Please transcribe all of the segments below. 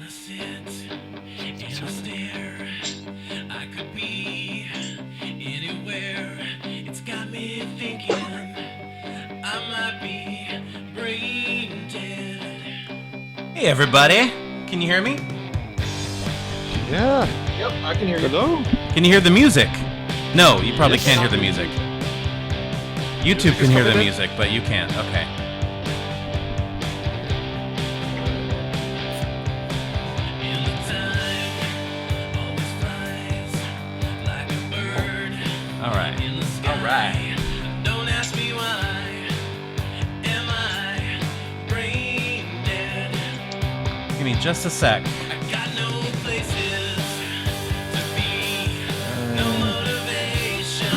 sit and stare. I could be anywhere. It's got me thinking I might be brain dead. Hey everybody, can you hear me? Yeah. Yep, I can hear you. Hello? Can you hear the music? No, you probably can't hear the music. YouTube can hear the music, but you can't. Okay. All right. All right. Don't ask me why. Am I brain dead? Give me just a sec. I got no places to be. No motivation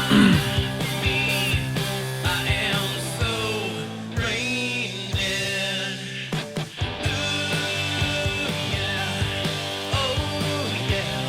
for me. I am so brain dead. Ooh, yeah. Oh, yeah.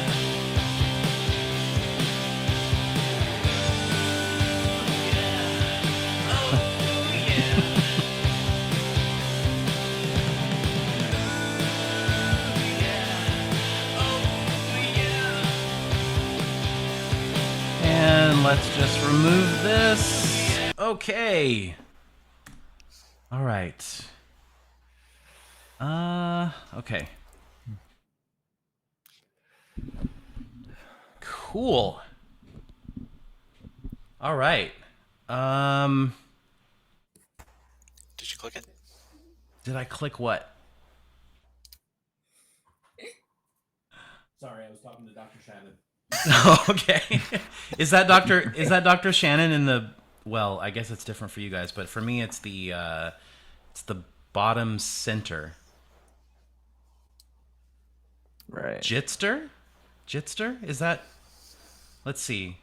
And let's just remove this. Okay. All right. Okay. Cool. All right. Did you click it? Did I click what? Sorry, I was talking to Dr. Shannon. Okay. Is that Dr. Shannon in the, well, I guess it's different for you guys, but for me it's the bottom center. Right. Jitster? Is that, let's see.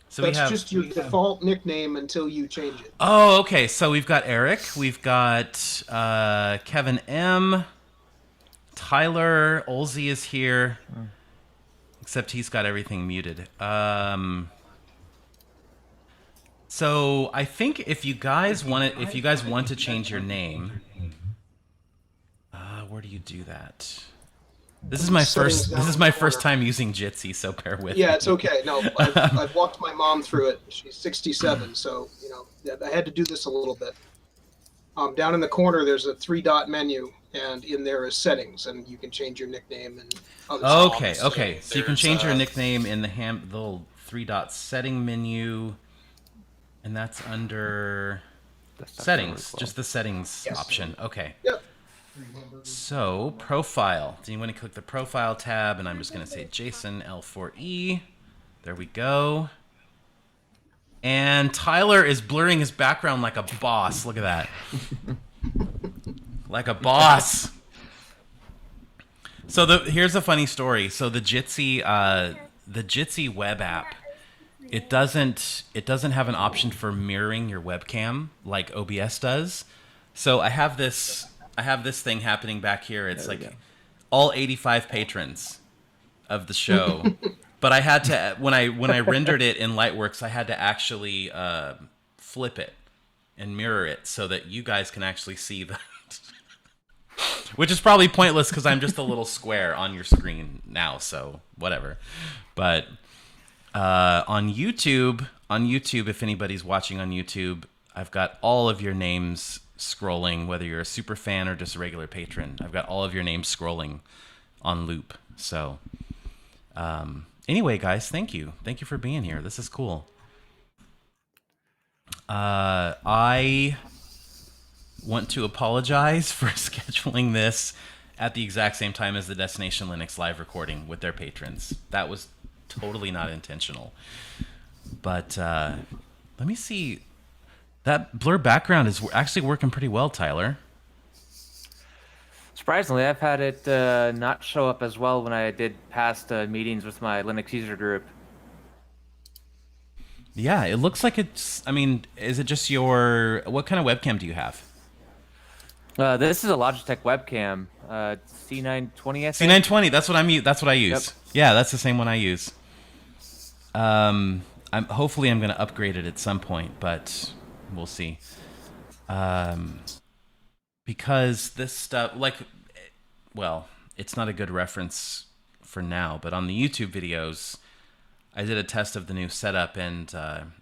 So That's we have just your default nickname until you change it. Oh, okay. So we've got Eric, we've got Kevin M, Tyler, Olsey is here, except he's got everything muted. So I think if you guys want to change your name, where do you do that? This is my first time using Jitsi, so bear with me. Yeah, it's okay. No, I've walked my mom through it. She's 67, so I had to do this a little bit. Down in the corner, there's a 3-dot menu, and in there is settings, and you can change your nickname and other stuff. Okay. So you can change your nickname in the little 3-dot setting menu, and that's under settings, just the settings option. Okay. Yep. So, profile. Do you want to click the profile tab? And I'm just going to say Jason L4E. There we go. And Tyler is blurring his background like a boss. Look at that. Like a boss. So here's a funny story. So the Jitsi web app, it doesn't have an option for mirroring your webcam like OBS does. So I have this thing happening back here. It's like all 85 patrons of the show. But I had to, when I rendered it in Lightworks, I had to actually flip it and mirror it so that you guys can actually see that. Which is probably pointless because I'm just a little square on your screen now, so whatever. But on YouTube, if anybody's watching on YouTube, I've got all of your names scrolling, whether you're a super fan or just a regular patron. I've got all of your names scrolling on loop. So anyway, guys, thank you for being here. This is cool. I want to apologize for scheduling this at the exact same time as the Destination Linux live recording with their patrons. That was totally not intentional. But let me see. That blur background is actually working pretty well, Tyler. Surprisingly, I've had it not show up as well when I did past meetings with my Linux user group. Yeah, it looks like it's, I mean, is it just what kind of webcam do you have? This is a Logitech webcam, C920, I think. C920, that's what I use. Yep. Yeah, that's the same one I use. Hopefully I'm going to upgrade it at some point, but we'll see. Because this stuff, like, well, it's not a good reference for now, but on the YouTube videos, I did a test of the new setup, and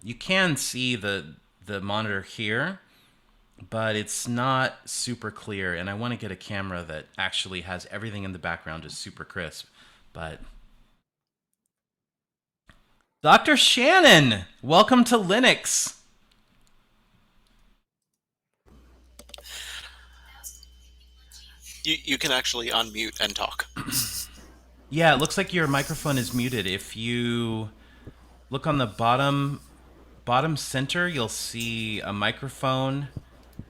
you can see the monitor here, but it's not super clear, and I want to get a camera that actually has everything in the background just super crisp. But Dr. Shannon, welcome to Linux. You can actually unmute and talk. Yeah, it looks like your microphone is muted. If you look on the bottom center, you'll see a microphone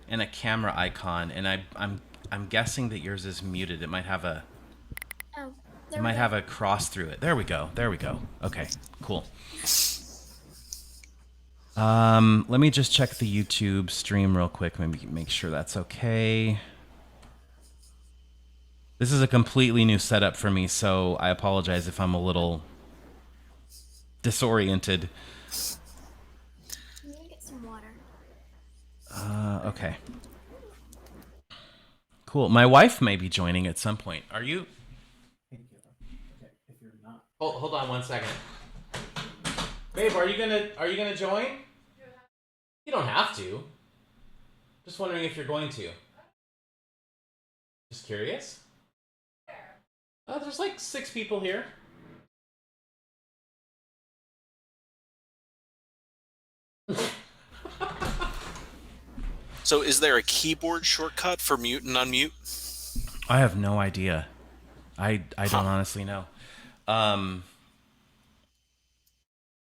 and a camera icon, and I'm guessing that yours is muted. It might have a cross through it. There we go. Okay, cool. Let me just check the YouTube stream real quick. Maybe make sure that's okay. This is a completely new setup for me, so I apologize if I'm a little disoriented. I'm gonna get some water. Okay. Cool. My wife may be joining at some point. Are you? Oh, hold on 1 second. Babe, are you gonna join? You don't have to. Just wondering if you're going to. Just curious. There's like 6 people here. So is there a keyboard shortcut for mute and unmute? I have no idea. I don't honestly know.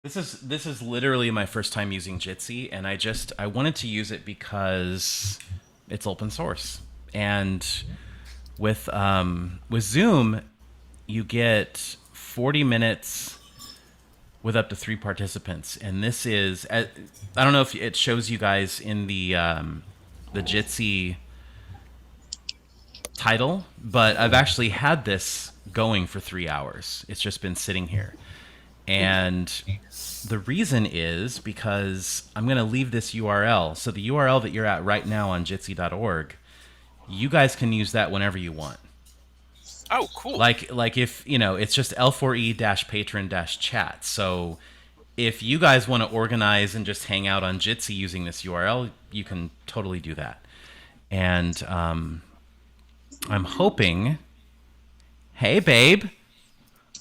This is literally my first time using Jitsi, and I wanted to use it because it's open source. And with Zoom, you get 40 minutes with up to 3 participants, and this is I don't know if it shows you guys in the Jitsi title, but I've actually had this going for 3 hours. It's just been sitting here. And the reason is because I'm going to leave this URL. So the URL that you're at right now on jitsi.org, you guys can use that whenever you want. Oh, cool. Like if, it's just L4E-patron-chat. So if you guys want to organize and just hang out on Jitsi using this URL, you can totally do that. And I'm hoping... Hey, babe.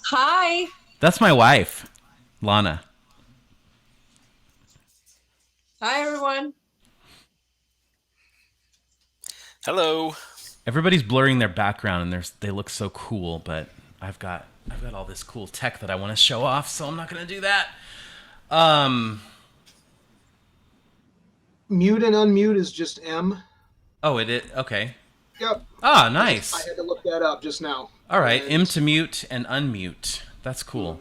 Hi. That's my wife, Lana. Hi, everyone. Hello. Everybody's blurring their background, and they look so cool, but I've got all this cool tech that I want to show off, so I'm not going to do that. Mute and unmute is just M. Oh, it is? Okay. Yep. Ah, nice. I had to look that up just now. All right, And- M to mute and unmute. That's cool.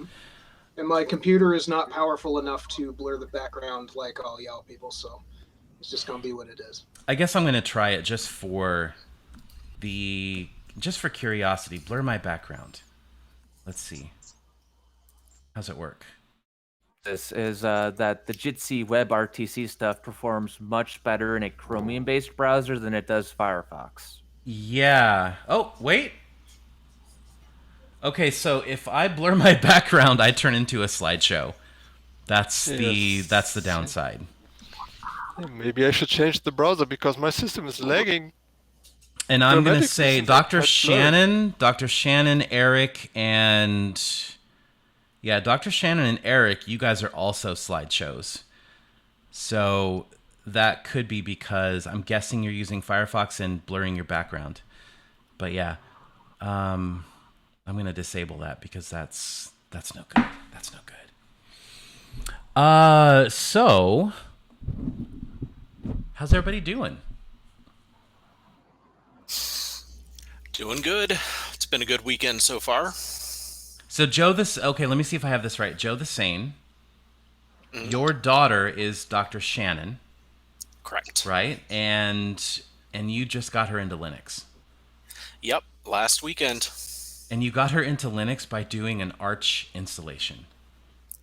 And my computer is not powerful enough to blur the background like all y'all people, so it's just gonna be what it is. I guess I'm going to try it just for curiosity. Blur my background. Let's see. How's it work? This is that the Jitsi WebRTC stuff performs much better in a Chromium-based browser than it does Firefox. Yeah. Oh, wait. Okay, so if I blur my background, I turn into a slideshow. That's the downside. Maybe I should change the browser because my system is lagging. And I'm going to Dramatic say systems are Dr. quite Shannon, Eric, and... Yeah, Dr. Shannon and Eric, you guys are also slideshows. So that could be because I'm guessing you're using Firefox and blurring your background. But yeah, I'm going to disable that because that's no good. That's no good. So how's everybody doing? Doing good. It's been a good weekend so far. So okay, let me see if I have this right. Joe the Sane, your daughter is Dr. Shannon, Correct. right? And you just got her into Linux. Yep, last weekend. And you got her into Linux by doing an Arch installation.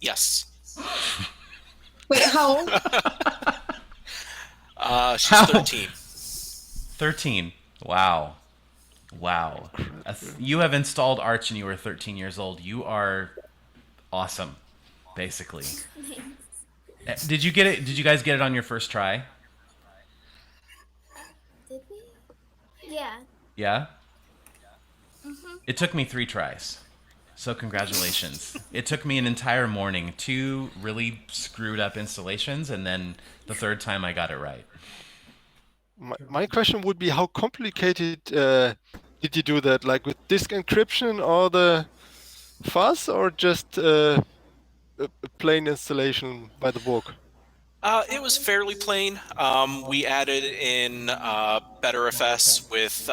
Yes. Wait, how old? She's How? 13. 13. Wow. Wow. You have installed Arch and you were 13 years old. You are awesome, basically. Did you get it? Did you guys get it on your first try? Did we? Yeah. Yeah? It took me 3 tries. So congratulations. It took me an entire morning, 2 really screwed up installations, and then the 3rd time I got it right. My question would be, how complicated did you do that? Like with disk encryption or the fuzz, or just a plain installation by the book? It was fairly plain. We added in BetterFS with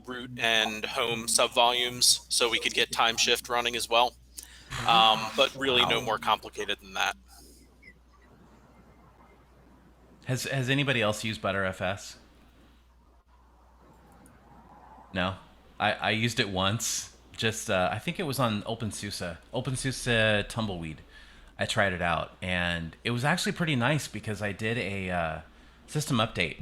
root and home subvolumes, so we could get time shift running as well. But really, no more complicated than that. Has anybody else used ButterFS? No, I used it once. Just I think it was on OpenSUSE Tumbleweed. I tried it out, and it was actually pretty nice because I did a system update,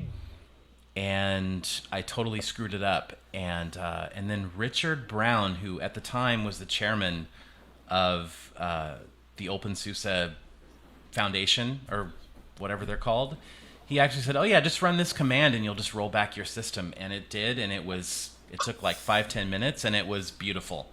and I totally screwed it up. And then Richard Brown, who at the time was the chairman of the OpenSUSE Foundation, or whatever they're called, he actually said, "Oh yeah, just run this command and you'll just roll back your system." And it did, and it took like 5-10 minutes, and it was beautiful.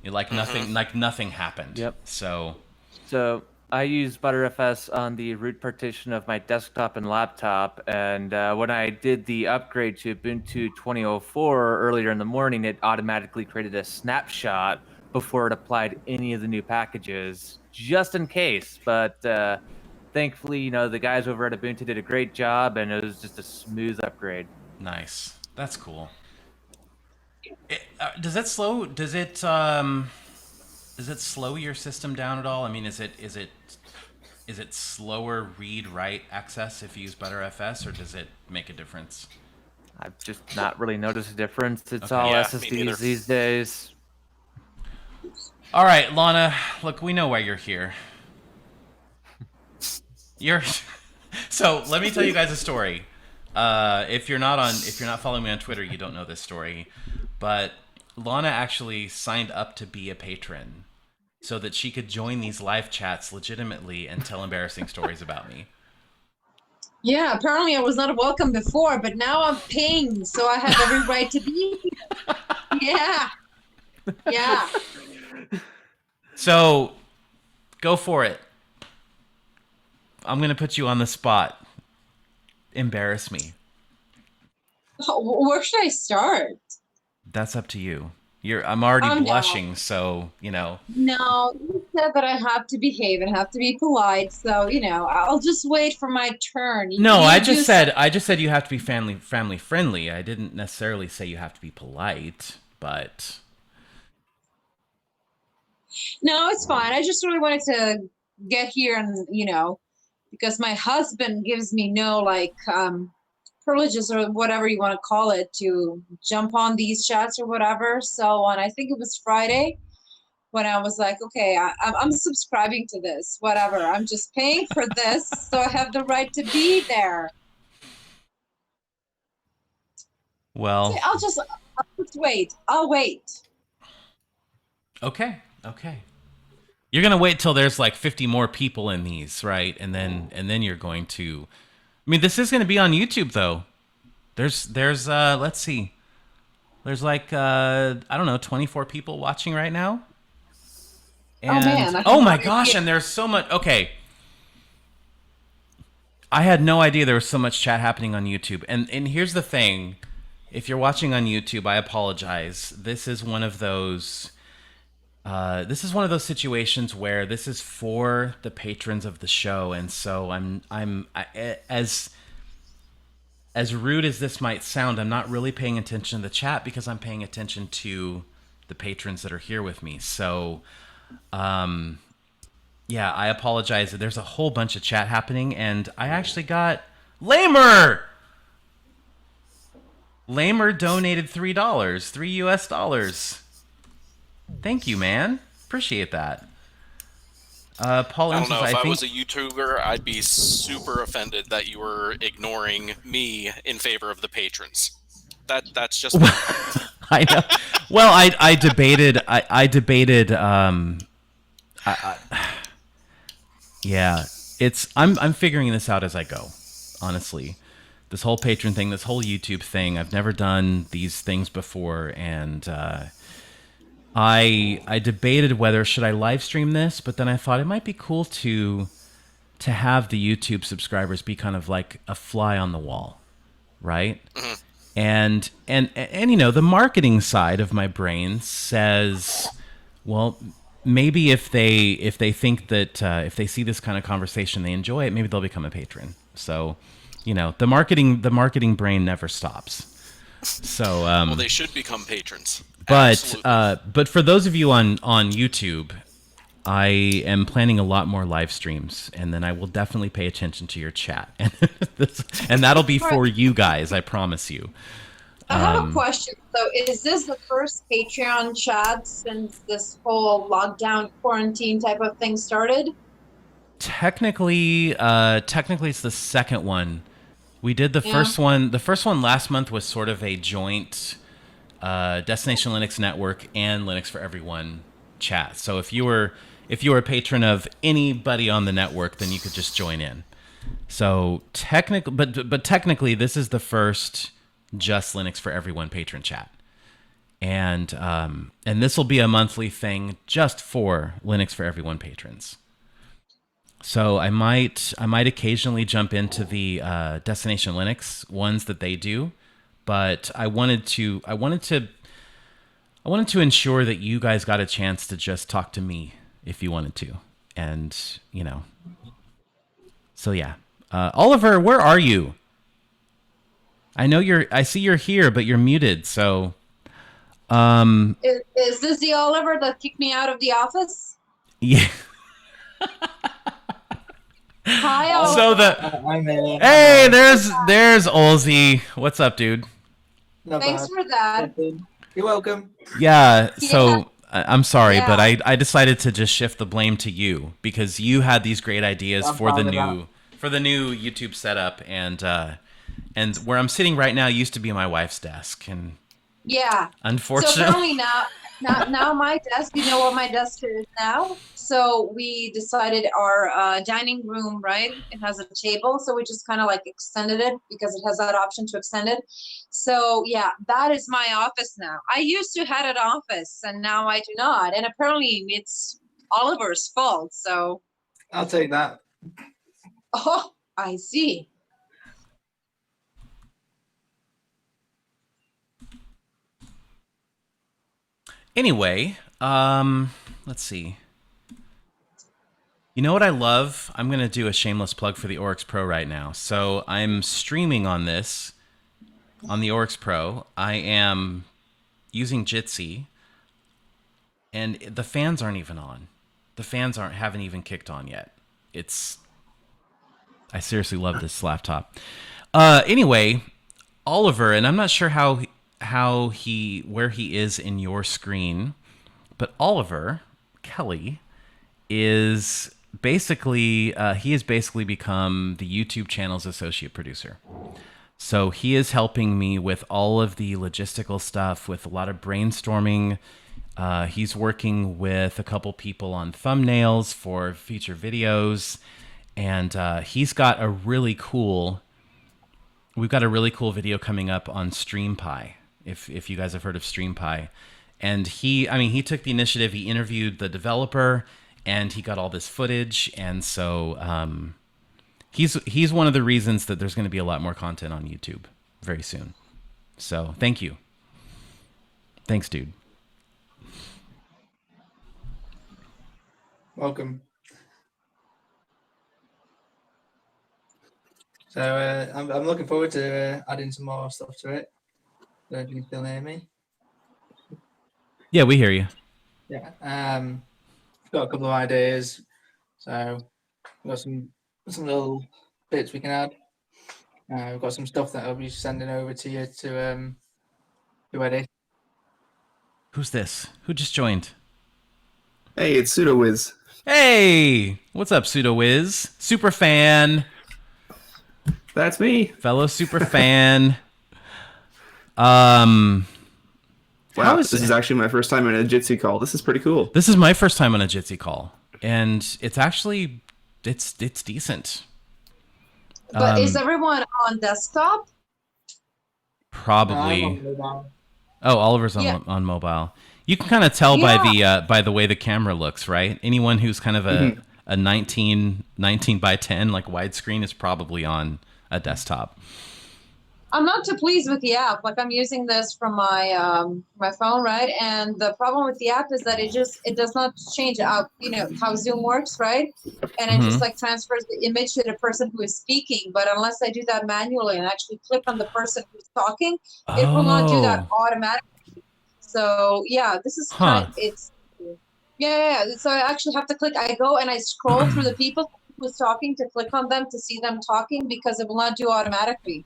Nothing happened. Yep. So I use ButterFS on the root partition of my desktop and laptop, and when I did the upgrade to Ubuntu 2004 earlier in the morning, it automatically created a snapshot before it applied any of the new packages, just in case. But thankfully, the guys over at Ubuntu did a great job, and it was just a smooth upgrade. nice. That's cool. Does it slow your system down at all? I mean, is it slower read-write access if you use ButterFS, or does it make a difference? I've just not really noticed a difference. It's Okay. all Yeah, me SSDs neither. these days. All right, Lana, look, we know why you're here. So let me tell you guys a story. If you're not following me on Twitter, you don't know this story. But Lana actually signed up to be a patron so that she could join these live chats legitimately and tell embarrassing stories about me. Yeah, apparently I was not welcome before, but now I'm paying, so I have every right to be here. Yeah. Yeah. So go for it. I'm going to put you on the spot. Embarrass me. Where should I start? That's up to you. I'm already I'm down. blushing, so, No, you said that I have to behave and have to be polite, so I'll just wait for my turn. No, You I just said you have to be family friendly. I didn't necessarily say you have to be polite, but No, it's fine. I just really wanted to get here and because my husband gives me no privileges or whatever you want to call it to jump on these chats or whatever. So on, I think it was Friday, when I was like, okay, I'm subscribing to this, whatever. I'm just paying for this, so I have the right to be there. well, I'll just wait. I'll wait. okay. You're gonna wait till there's like 50 more people in these, right? And then you're going to. I mean, this is gonna be on YouTube though. There's let's see. There's like I don't know, 24 people watching right now. And, man! Oh my gosh! And there's so much. Okay. I had no idea there was so much chat happening on YouTube. And here's the thing. If you're watching on YouTube, I apologize. This is one of those situations where this is for the patrons of the show, and so as rude as this might sound, I'm not really paying attention to the chat because I'm paying attention to the patrons that are here with me. So, yeah, I apologize. There's a whole bunch of chat happening, and I actually got Lamer. Lamer donated $3, $3 US. Thank you, man. Appreciate that. Paul I M don't know, says, if I think... was a YouTuber, I'd be super offended that you were ignoring me in favor of the patrons. That's just I know. Well, I debated. I debated. Yeah, I'm figuring this out as I go. Honestly, this whole patron thing, this whole YouTube thing. I've never done these things before, and I debated whether should I live stream this, but then I thought it might be cool to have the YouTube subscribers be kind of like a fly on the wall, right? And you know, the marketing side of my brain says, well, maybe if they think that if they see this kind of conversation, they enjoy it, maybe they'll become a patron. So, you know, the marketing brain never stops. So well, they should become patrons. But Absolutely. for those of you on YouTube, I am planning a lot more live streams, and then I will definitely pay attention to your chat, and that'll be for you guys. I promise you. I have a question. So, is this the first Patreon chat since this whole lockdown quarantine type of thing started? Technically, it's the second one. We did the first one. The first one last month was sort of a joint Destination Linux Network and Linux for Everyone chat. So if you were a patron of anybody on the network, then you could just join in. So technically, this is the first just Linux for Everyone patron chat, and this will be a monthly thing just for Linux for Everyone patrons. So I might occasionally jump into the Destination Linux ones that they do, but I wanted to ensure that you guys got a chance to just talk to me if you wanted to, and you know. So yeah, Oliver, where are you? I see you're here, but you're muted. So, Is this the Oliver that kicked me out of the office? yeah. Hi, Oliver. So I'm here. hey, there's Olsey. What's up, dude? Not Thanks bad. for that. You're welcome. Yeah. So I'm sorry, Yeah. but I decided to just shift the blame to you because you had these great ideas I'm for the fine with new YouTube setup, and where I'm sitting right now used to be my wife's desk, and Yeah. So unfortunately, apparently now my desk, you know what my desk is now? So we decided our dining room, right? It has a table, so we just kind of like extended it because it has that option to extend it. So yeah, that is my office now. I used to have an office and now I do not. And apparently it's Oliver's fault. So, I'll take that. oh, I see. anyway, let's see. You know what I love? I'm going to do a shameless plug for the Oryx Pro right now. So I'm streaming on this, on the Oryx Pro. I am using Jitsi, and the fans aren't even on. The fans haven't even kicked on yet. I seriously love this laptop. Anyway, Oliver, and I'm not sure where he is in your screen, but Oliver Kelly is basically he has basically become the YouTube channel's associate producer. So he is helping me with all of the logistical stuff, with a lot of brainstorming. He's working with a couple people on thumbnails for future videos, and we've got a really cool video coming up on StreamPie, if you guys have heard of StreamPie. And he took the initiative. He interviewed the developer, and he got all this footage, and so he's one of the reasons that there's going to be a lot more content on YouTube very soon. So thank you. Thanks, dude. Welcome. So I'm looking forward to adding some more stuff to it. Don't know if you can still hear me. Yeah, we hear you. Yeah. Got a couple of ideas. So we've got some little bits we can add. We've got some stuff that I'll be sending over to you to edit. Who's this? Who just joined? Hey, it's PseudoWiz. Hey, what's up, PseudoWiz? Super fan. That's me. Fellow super fan. Wow, How is this it? is actually my first time in a Jitsi call. This is pretty cool. This is my first time on a Jitsi call, and it's actually it's decent. But is everyone on desktop? I'm Probably. on mobile. Oh, Oliver's on Yeah. on mobile. You can kind of tell by the way the camera looks, right? Anyone who's kind of a 19 by 10 like widescreen is probably on a desktop. I'm not too pleased with the app. Like I'm using this from my my phone, right? And the problem with the app is that it does not change out, how Zoom works, right? And it just like transfers the image to the person who is speaking. But unless I do that manually and actually click on the person who's talking, it will not do that automatically. So yeah, this is yeah. So I actually have to click. I go and I scroll through the people who's talking to click on them to see them talking because it will not do automatically.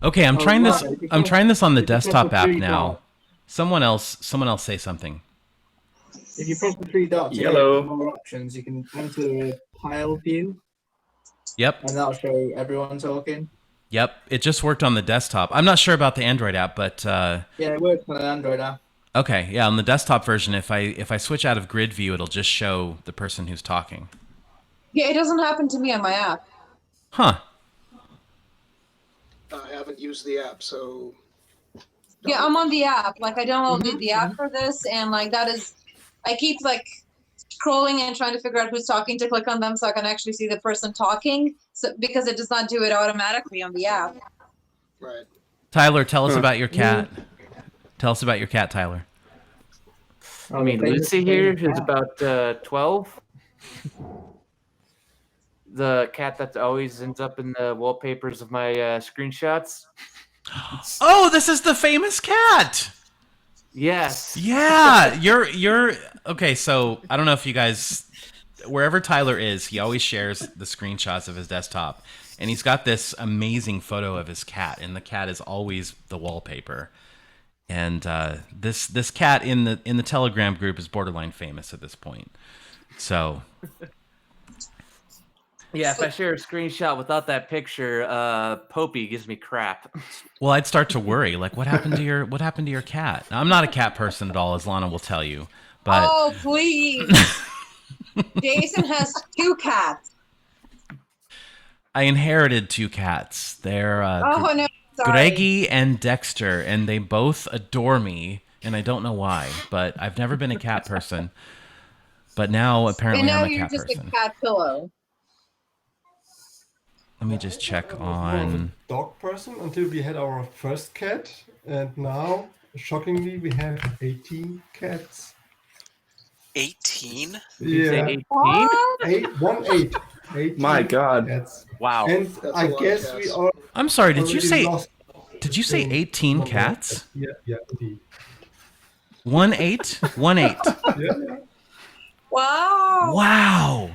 Okay, I'm trying this. I'm trying this on the desktop app three now. dots. Someone else say something. If you press the 3 dots, you Yellow. get more options. You can enter a tile view, Yep, and that'll show everyone talking. yep. It just worked on the desktop. I'm not sure about the Android app, but Yeah, it works on an Android app. okay, yeah. On the desktop version, if I switch out of grid view, it'll just show the person who's talking. Yeah, it doesn't happen to me on my app. Huh. I haven't used the app, so Yeah, I'm on the app. Like I downloaded the app for this, and like that is, I keep like scrolling and trying to figure out who's talking to click on them so I can actually see the person talking. So because it does not do it automatically on the app. right. Tyler, tell us about your cat. Tell us about your cat, Tyler. I mean, Lucy here is about 12. The cat that always ends up in the wallpapers of my screenshots. Oh, this is the famous cat. Yes. Yeah, you're okay. So I don't know if you guys, wherever Tyler is, he always shares the screenshots of his desktop, and he's got this amazing photo of his cat, and the cat is always the wallpaper. And this cat in the Telegram group is borderline famous at this point. So Yeah, if I share a screenshot without that picture, Popey gives me crap. well, I'd start to worry. Like, what happened to your cat? Now, I'm not a cat person at all, as Lana will tell you. But Oh please! Jason has 2 cats. I inherited 2 cats. They're Oh no, sorry. Greggy and Dexter, and they both adore me, and I don't know why, but I've never been a cat person. But now apparently And now I'm a you're cat just person. a cat pillow. Let me just check I was more of a on. dog person until we had our first cat, and now, shockingly, we have 18 cats. 18? You say 18? What? 18 My God. cats. Wow. And That's I a lot of guess cats. we are I'm sorry. Did you already say lost 18 cats? Yeah, indeed. 1-8? 1-8. Yeah. Wow. Wow.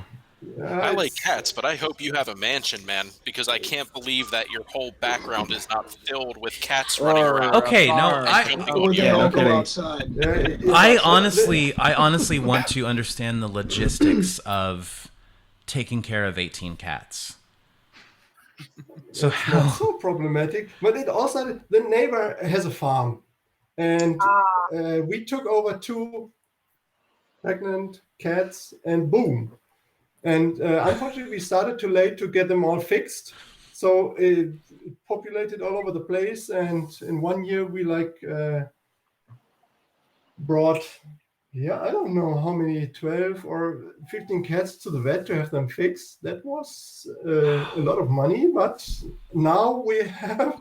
I like cats, but I hope you have a mansion, man, because I can't believe that your whole background is not filled with cats running around. Okay, no, Bar. I Jumping Or on they you. Yeah, all no go kidding. outside. I honestly want to understand the logistics of taking care of 18 cats. So It's how? not so problematic, but it also the neighbor has a farm, and we took over 2 pregnant cats, and boom, and unfortunately we started too late to get them all fixed, so it populated all over the place, and in 1 year we brought, I don't know how many, 12 or 15 cats to the vet to have them fixed. That was a lot of money, but now we have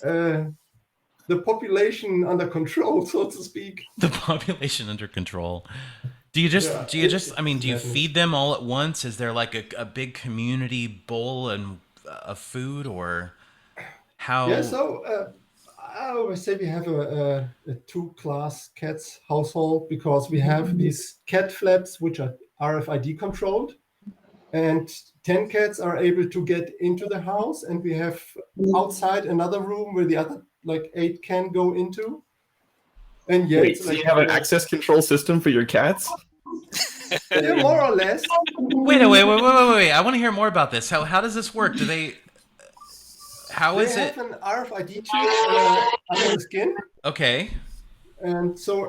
the population under control, so to speak. The population under control. Do you just I mean, do you definitely. feed them all at once? Is there like a big community bowl and of food, or how? Yeah, so I always say we have a 2-class cats household because we have these cat flaps which are RFID controlled, and 10 cats are able to get into the house, and we have outside another room where the other 8 can go into. And yet, Wait, so you have an access control system for your cats? yeah, more or less. Wait! I want to hear more about this. How does this work? Do they? How They is it? have an RFID chip under the skin, Okay. And so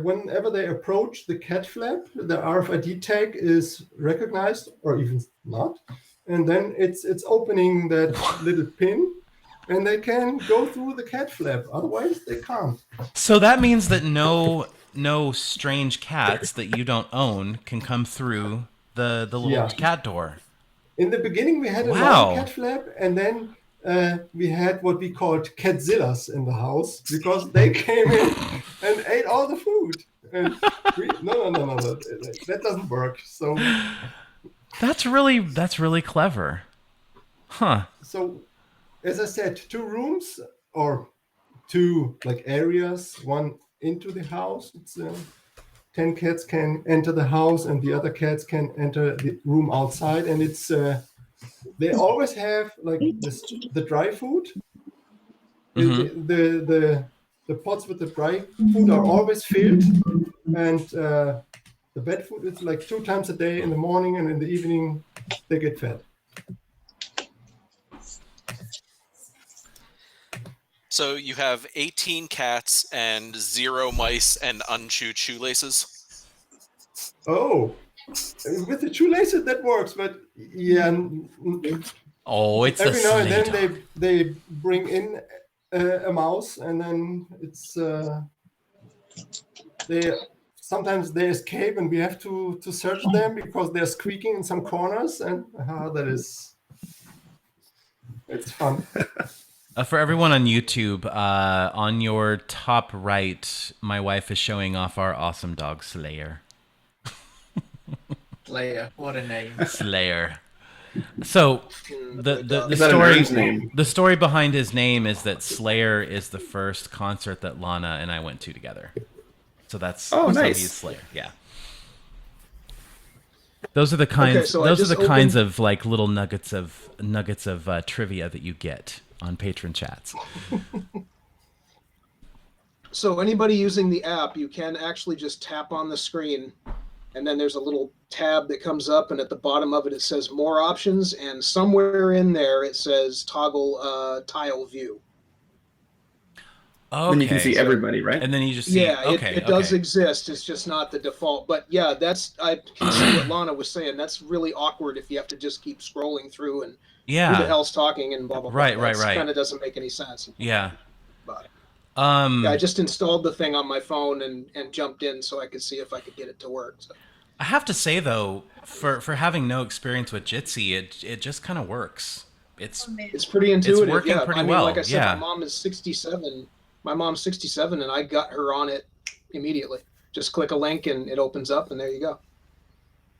whenever they approach the cat flap, the RFID tag is recognized, or even not, and then it's opening that little pin, and they can go through the cat flap. Otherwise, they can't. So that means that no strange cats that you don't own can come through the little cat door. In the beginning, we had a long cat flap, and then we had what we called catzillas in the house because they came in and ate all the food. And no, that doesn't work. So that's really clever, huh? So, as I said, 2 rooms or 2 like areas, one into the house. It's 10 cats can enter the house, and the other cats can enter the room outside, and it's. They always have like the dry food. Mm-hmm. The pots with the dry food are always filled, and the wet food is like 2 times a day in the morning, and in the evening they get fed. So you have 18 cats and 0 mice and unchewed shoelaces. Oh, with the shoelaces that works, but yeah. Oh, it's every now and then they bring in a mouse, and then it's sometimes they escape, and we have to search them because they're squeaking in some corners, and it's fun. For everyone on YouTube, on your top right, my wife is showing off our awesome dog Slayer. Slayer, what a name. Slayer. So the story behind his name is that Slayer is the first concert that Lana and I went to together. So that's nice. So he's Slayer. Yeah. Those are the kinds. Of like little nuggets of trivia that you get on patron chats. So anybody using the app, you can actually just tap on the screen, and then there's a little tab that comes up, and at the bottom of it, it says more options, and somewhere in there it says toggle tile view. Okay. Then you can see everybody, right? And then you just see. It does exist. It's just not the default. But yeah, I can see what Lana was saying. That's really awkward if you have to just keep scrolling through and who the hell's talking and blah blah blah. Right. Kind of doesn't make any sense. Yeah. But I just installed the thing on my phone and jumped in so I could see if I could get it to work. So. I have to say though, for having no experience with Jitsi, it just kind of works. It's pretty intuitive. It's working pretty well. Like I said, my mom is 67. My mom's 67, and I got her on it immediately. Just click a link, and it opens up, and there you go.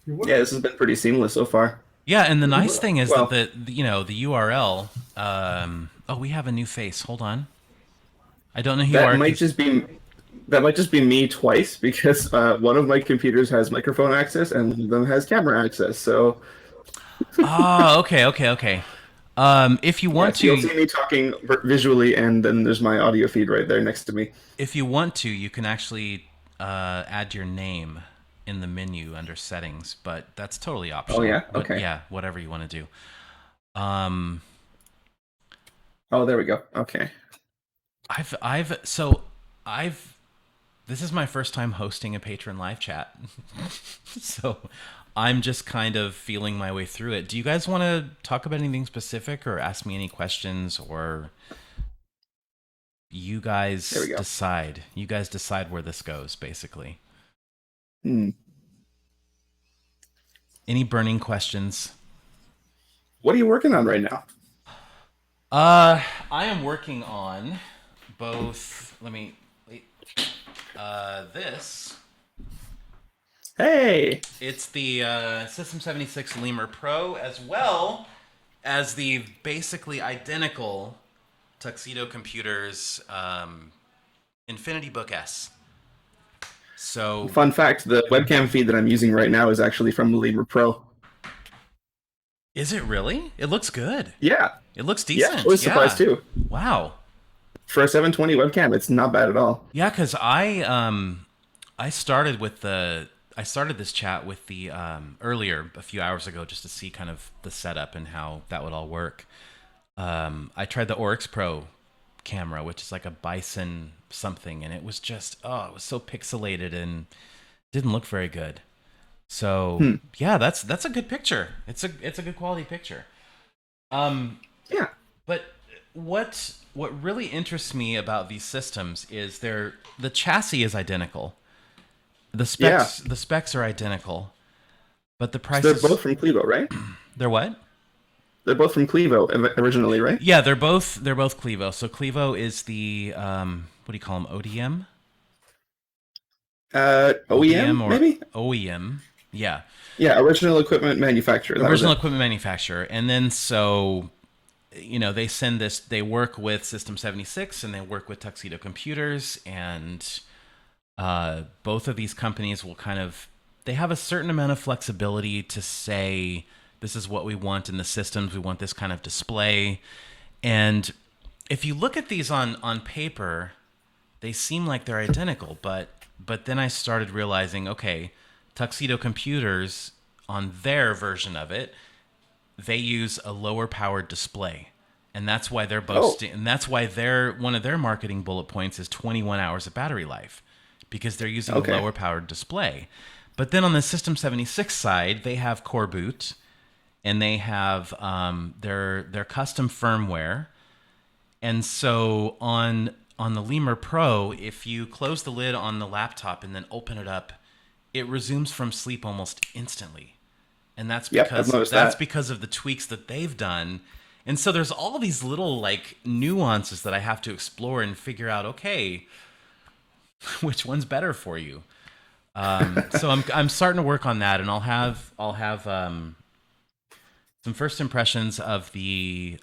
Yeah, this has been pretty seamless so far. Yeah, and the nice thing is that the URL. We have a new face. Hold on. I don't know who you are. That might just be me twice because one of my computers has microphone access and one of them has camera access. So. Okay. If you want to, you'll see me talking visually, and then there's my audio feed right there next to me. If you want to, you can actually add your name in the menu under settings, but that's totally optional. Oh yeah, but, okay. Yeah, whatever you want to do. Oh, there we go. Okay. This is my first time hosting a patron live chat, so I'm just kind of feeling my way through it. Do you guys want to talk about anything specific or ask me any questions, or you guys decide? You guys decide where this goes, basically. Any burning questions? What are you working on right now? I am working on both. Let me wait. This. Hey! It's the System 76 Lemur Pro, as well as the basically identical Tuxedo Computers Infinity Book S. So, fun fact: the webcam feed that I'm using right now is actually from the Lemur Pro. Is it really? It looks good. Yeah. It looks decent. Yeah, I was surprised too. Wow. For a 720 webcam, it's not bad at all. Yeah, because I started this chat with the earlier a few hours ago just to see kind of the setup and how that would all work. I tried the Oryx Pro camera, which is like a Bison something, and it was just it was so pixelated and didn't look very good. So yeah, that's a good picture. It's a good quality picture. Yeah. But what really interests me about these systems is the chassis is identical. The specs are identical, but the prices. They're both from Clevo, right? They're what? They're both from Clevo originally, right? Yeah, they're both Clevo. So Clevo is the what do you call them? ODM? OEM, or maybe? OEM. Yeah. Yeah, original equipment manufacturer. Original equipment manufacturer. And then so, they send this, they work with System 76 and they work with Tuxedo Computers, and both of these companies will they have a certain amount of flexibility to say, this is what we want in the systems. We want this kind of display. And if you look at these on paper, they seem like they're identical, but then I started realizing, okay, Tuxedo Computers, on their version of it, they use a lower powered display. And that's why they're boasting, and that's why one of their marketing bullet points is 21 hours of battery life, because they're using a lower powered display. But then on the System 76 side, they have Core Boot, and they have their custom firmware. And so on the Lemur Pro, if you close the lid on the laptop and then open it up, it resumes from sleep almost instantly. And that's because of the tweaks that they've done. And so there's all these little nuances that I have to explore and figure out, okay, which one's better for you? So I'm starting to work on that, and I'll have some first impressions of the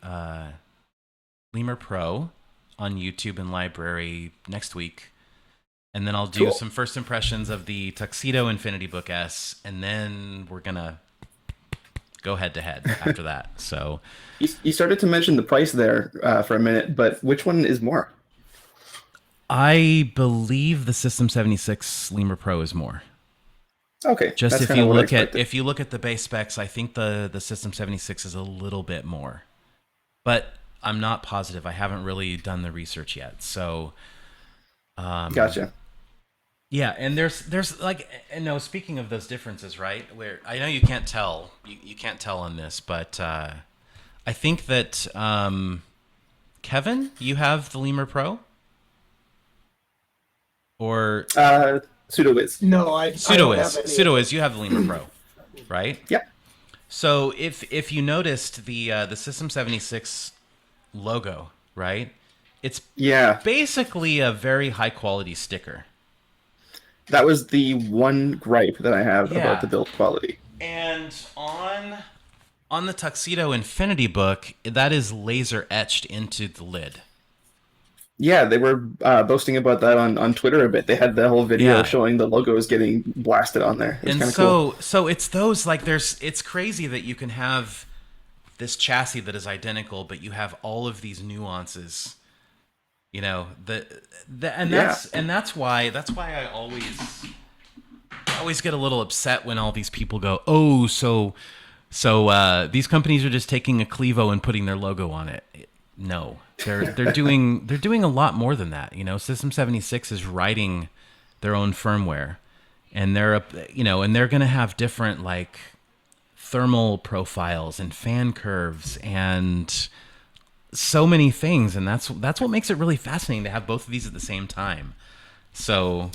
Lemur Pro on YouTube and library next week. And then I'll do some first impressions of the Tuxedo Infinity Book S, and then we're going to go head to head after that. So you started to mention the price there for a minute, but which one is more? I believe the System 76 Lemur Pro is more. Okay. Just if you look at the base specs, I think the System 76 is a little bit more. But I'm not positive. I haven't really done the research yet. So gotcha. Yeah, and there's speaking of those differences, right? Where I know you can't tell, you can't tell on this, but I think that Kevin, you have the Lemur Pro, or PseudoWiz. No, PseudoWiz. You have the Lemur Pro, right? Yep. So if you noticed the System 76 logo, right? It's basically a very high quality sticker. That was the one gripe that I have about the build quality. And on the Tuxedo Infinity Book, that is laser etched into the lid. Yeah, they were boasting about that on Twitter a bit. They had the whole video showing the logos getting blasted on there. It was and so it's those it's crazy that you can have this chassis that is identical, but you have all of these nuances. That's why I always get a little upset when all these people go, oh, so these companies are just taking a Clevo and putting their logo on it. No, they're doing a lot more than that. System 76 is writing their own firmware, and they're going to have different thermal profiles and fan curves and so many things, and that's what makes it really fascinating to have both of these at the same time. So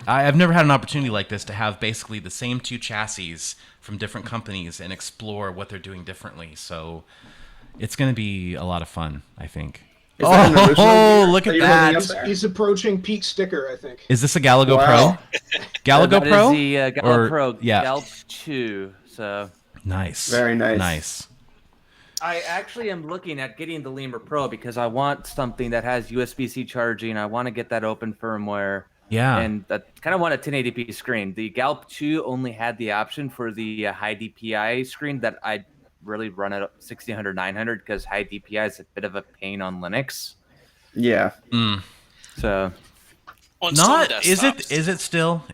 I've never had an opportunity like this to have basically the same two chassis from different companies and explore what they're doing differently. So it's going to be a lot of fun, I think. Look at that! He's approaching peak sticker, I think. Is this a Galago Pro? Galago Pro? Is the Galago Pro Galp 2. So. Nice. Very nice. Nice. I actually am looking at getting the Lemur Pro because I want something that has USB-C charging. I want to get that open firmware. Yeah. And I kind of want a 1080p screen. The Galp 2 only had the option for the high DPI screen that I really run at 1600, 900 because high DPI is a bit of a pain on Linux. Yeah. So. Is it still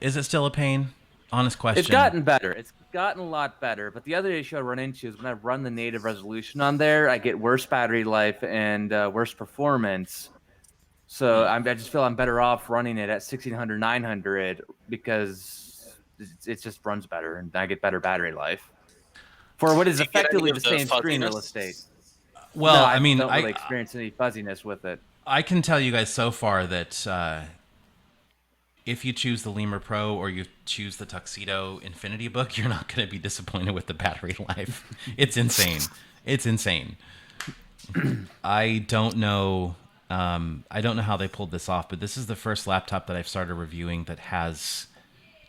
a pain? Honest question. It's gotten better. It's gotten a lot better, but the other issue I run into is when I run the native resolution on there, I get worse battery life and worse performance. So I just feel I'm better off running it at 1600, 900 because it just runs better and I get better battery life for what is Do you get any effectively of the the same screen real fuzziness? estate. Well, No, I mean, don't really experience any fuzziness with it. I can tell you guys so far that if you choose the Lemur Pro or you choose the Tuxedo Infinity Book, you're not going to be disappointed with the battery life. It's insane. It's insane. I don't know. I don't know how they pulled this off, but this is the first laptop that I've started reviewing that has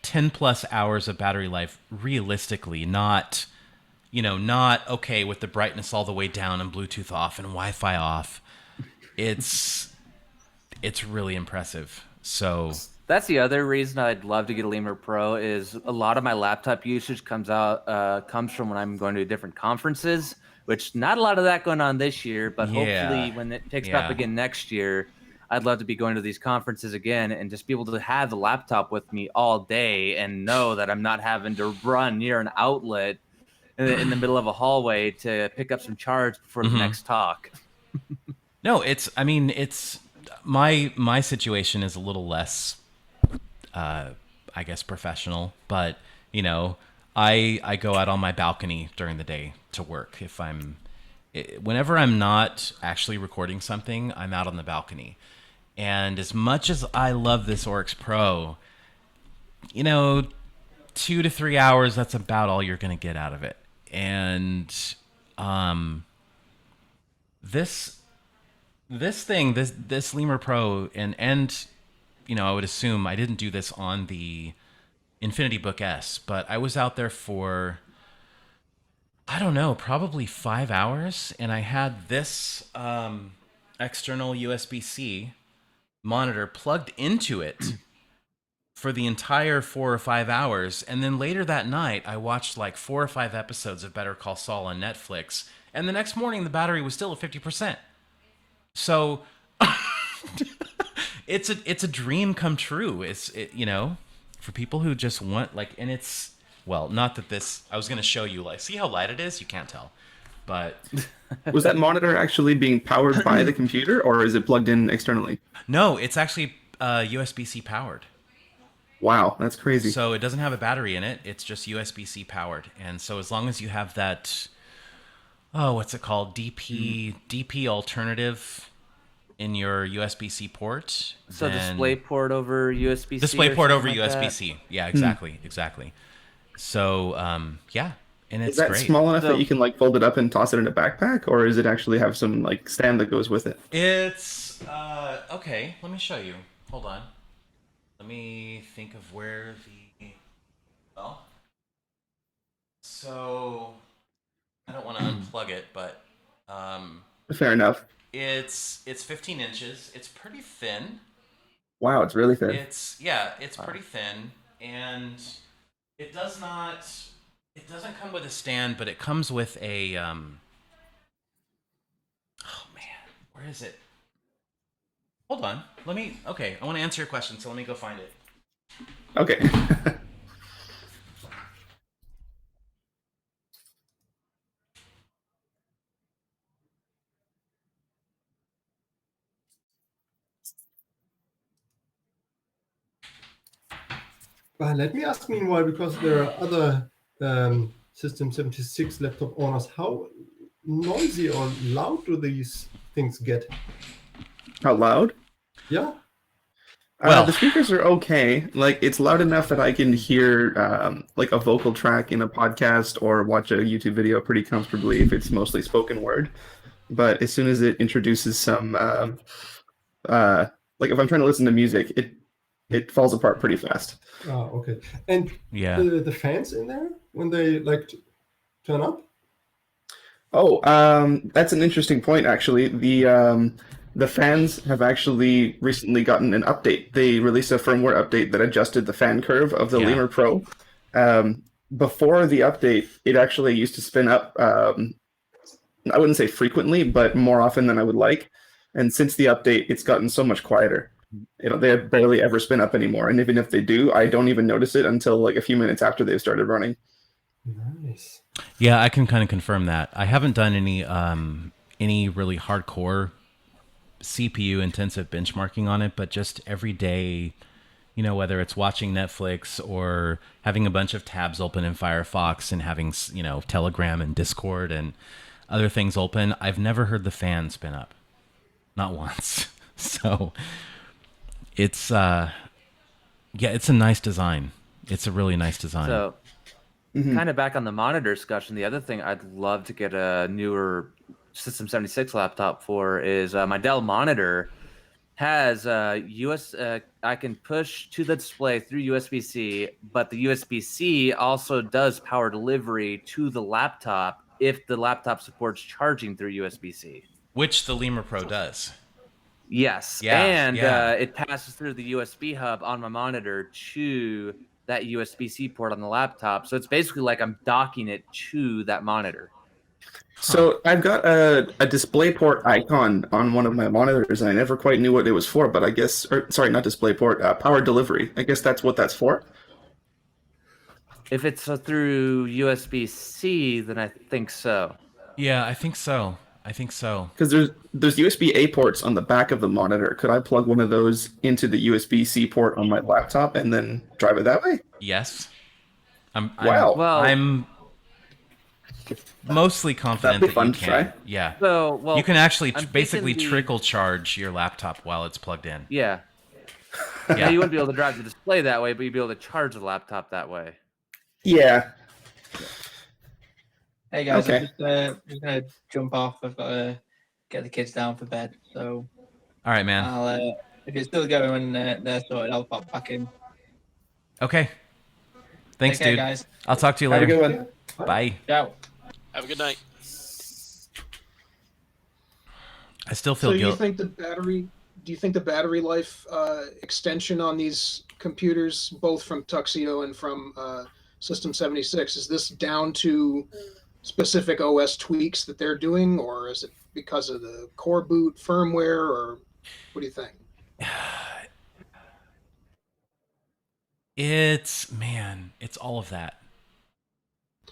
10 plus hours of battery life realistically, not okay with the brightness all the way down and Bluetooth off and Wi-Fi off. It's really impressive. So that's the other reason I'd love to get a Lemur Pro is a lot of my laptop usage comes from when I'm going to different conferences, which not a lot of that going on this year, but hopefully when it picks up again next year, I'd love to be going to these conferences again and just be able to have the laptop with me all day and know that I'm not having to run near an outlet in the middle of a hallway to pick up some charge before the next talk. No, it's my situation is a little less, I guess, professional, but I go out on my balcony during the day to work. Whenever I'm not actually recording something, I'm out on the balcony. And as much as I love this Oryx Pro, 2 to 3 hours, that's about all you're going to get out of it. And this Lemur Pro and I would assume I didn't do this on the Infinity Book S, but I was out there for, I don't know, probably 5 hours, and I had this external USB-C monitor plugged into it for the entire 4 or 5 hours, and then later that night I watched like 4 or 5 episodes of Better Call Saul on Netflix, and the next morning the battery was still at 50%. So it's a dream come true. For people who just want and it's, well, not that this, I was going to show you, see how light it is? You can't tell. But was that monitor actually being powered by the computer, or is it plugged in externally? No, it's actually USB-C powered. Wow, that's crazy. So it doesn't have a battery in it. It's just USB-C powered. And so as long as you have that, what's it called? DP alternative in your USB-C port. So display port over USB-C. Display port over like USB-C. That? Yeah, exactly. So, and it's is that great. small enough that you can fold it up and toss it in a backpack, or does it actually have some stand that goes with it? It's okay. Let me show you. Hold on. Let me think of where so I don't want to unplug it, but fair enough. It's 15 inches. It's pretty thin. Wow, it's really thin. It's pretty thin, and it doesn't come with a stand, but it comes with a oh man, where is it? Hold on. I want to answer your question, so let me go find it. Okay. Let me ask meanwhile, because there are other System 76 laptop owners, how noisy or loud do these things get? How loud? Yeah. The speakers are okay. It's loud enough that I can hear a vocal track in a podcast or watch a YouTube video pretty comfortably if it's mostly spoken word. But as soon as it introduces some, if I'm trying to listen to music, it falls apart pretty fast. Oh, okay. And the fans in there when they turn up? Oh, that's an interesting point, actually. The fans have actually recently gotten an update. They released a firmware update that adjusted the fan curve of the Lemur Pro. Before the update, it actually used to spin up, I wouldn't say frequently, but more often than I would like. And since the update, it's gotten so much quieter. They barely ever spin up anymore. And even if they do, I don't even notice it until a few minutes after they've started running. Nice. Yeah, I can kind of confirm that. I haven't done any really hardcore CPU intensive benchmarking on it, but just every day, you know, whether it's watching Netflix or having a bunch of tabs open in Firefox and having, you know, Telegram and Discord and other things open, I've never heard the fan spin up. Not once. So it's yeah, it's a nice design. It's a really nice design. So, kind of back on the monitor discussion, the other thing I'd love to get a newer System 76 laptop for is my Dell monitor has I can push to the display through USB-C, but the USB-C also does power delivery to the laptop if the laptop supports charging through USB-C. Which the Lemur Pro does. Yes. Yeah, And yeah. it passes through the USB hub on my monitor to that USB-C port on the laptop. So it's basically like I'm docking it to that monitor. So I've got a DisplayPort icon on one of my monitors, and I never quite knew what it was for, but I guess, or sorry, not DisplayPort, power delivery. I guess that's what that's for. If it's through USB-C, then I think so. Yeah, I think so. Because there's USB-A ports on the back of the monitor. Could I plug one of those into the USB-C port on my laptop and then drive it that way? Yes. Wow. I'm mostly confident That'd be that you fun to can. try. Yeah. So, well, you can actually I'm basically thinking trickle charge your laptop while it's plugged in. Yeah. Yeah. Now, you wouldn't be able to drive the display that way, but you'd be able to charge the laptop that way. Yeah. Hey guys, Okay. I'm just gonna jump off. I've got to get the kids down for bed. So All right, man. I'll if it's still going when they're sorted, I'll pop back in. Okay. Thanks, Take care, dude. guys. I'll talk to you Have a later. good one. Bye. Ciao. Have a good night. I still So feel you guilty. think the battery? Do you think the battery life extension on these computers, both from Tuxedo and from System 76, is this down to specific OS tweaks that they're doing, or is it because of the core boot firmware, or what do you think? It's all of that.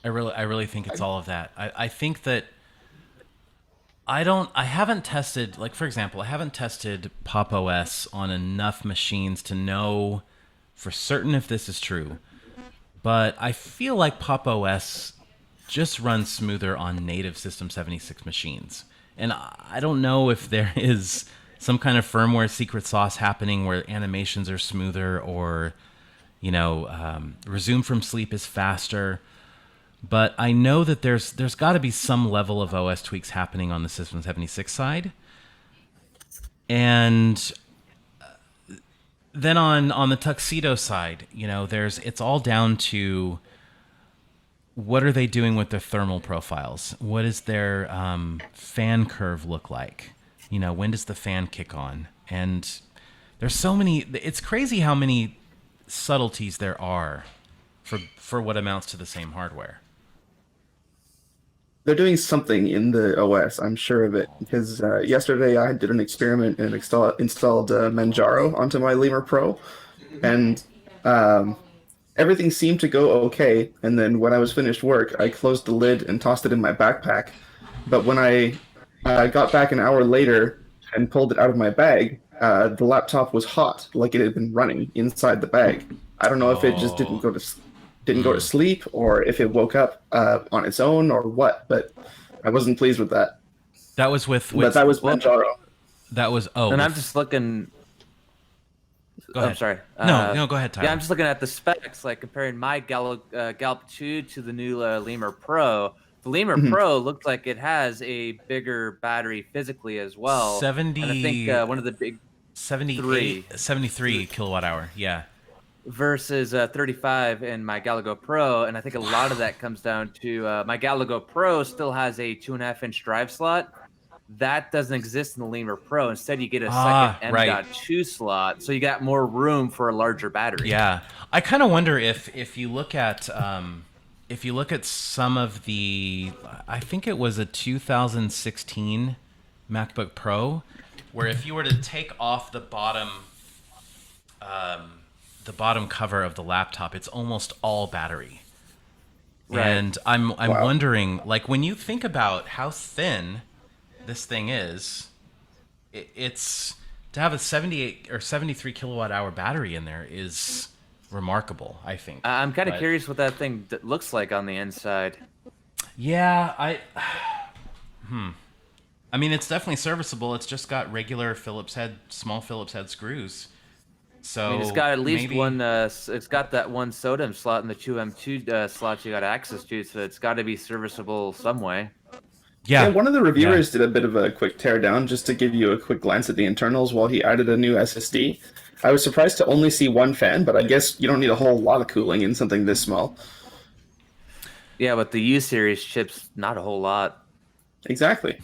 I really think it's all of that. I think that I haven't tested, like, for example, I haven't tested Pop! OS on enough machines to know for certain if this is true. But I feel like Pop! OS just runs smoother on native System 76 machines. And I don't know if there is some kind of firmware secret sauce happening where animations are smoother or, you know, resume from sleep is faster. But I know that there's got to be some level of OS tweaks happening on the System 76 side. And then on the Tuxedo side, you know, it's all down to what are they doing with their thermal profiles? What does their fan curve look like? You know, when does the fan kick on? And there's so many. It's crazy how many subtleties there are for what amounts to the same hardware. They're doing something in the OS, I'm sure of it, because yesterday I did an experiment and installed Manjaro onto my Lemur Pro, and everything seemed to go okay. And then when I was finished work, I closed the lid and tossed it in my backpack. But when I got back an hour later and pulled it out of my bag, the laptop was hot, like it had been running inside the bag. I don't know if it just didn't go to sleep, or if it woke up on its own, or what. But I wasn't pleased with that. That was with But that was Manjaro. That was And I'm just looking. Go ahead. I'm sorry. No, go ahead, Tyler. Yeah, I'm just looking at the specs, like comparing my Galp 2 to the new Lemur Pro. The Lemur Pro looks like it has a bigger battery physically as well. 70. And I think one of the big 73 kilowatt hour. Yeah. Versus 35 in my Galago Pro, and I think a lot of that comes down to my Galago Pro still has a 2.5-inch drive slot. That doesn't exist in the Lemur Pro. Instead, you get a second M.2 slot, so you got more room for a larger battery. Yeah, I kind of wonder if you look at some of the, I think it was a 2016 MacBook Pro, where if you were to take off the bottom cover of the laptop, it's almost all battery. Right. And I'm Wow. wondering, like, when you think about how thin this thing is, it's to have a 78 or 73 kilowatt hour battery in there is remarkable, I think. I'm kind of But- curious what that thing looks like on the inside. Yeah, I mean, it's definitely serviceable. It's just got regular small Phillips head screws. So I mean, it's got at least maybe- one. It's got that one SODIMM slot and the two M2 slots you got access to, so it's got to be serviceable some way. Yeah, One of the reviewers did a bit of a quick teardown just to give you a quick glance at the internals while he added a new SSD. I was surprised to only see one fan, but I guess you don't need a whole lot of cooling in something this small. Yeah, but the U series chips, not a whole lot. Exactly.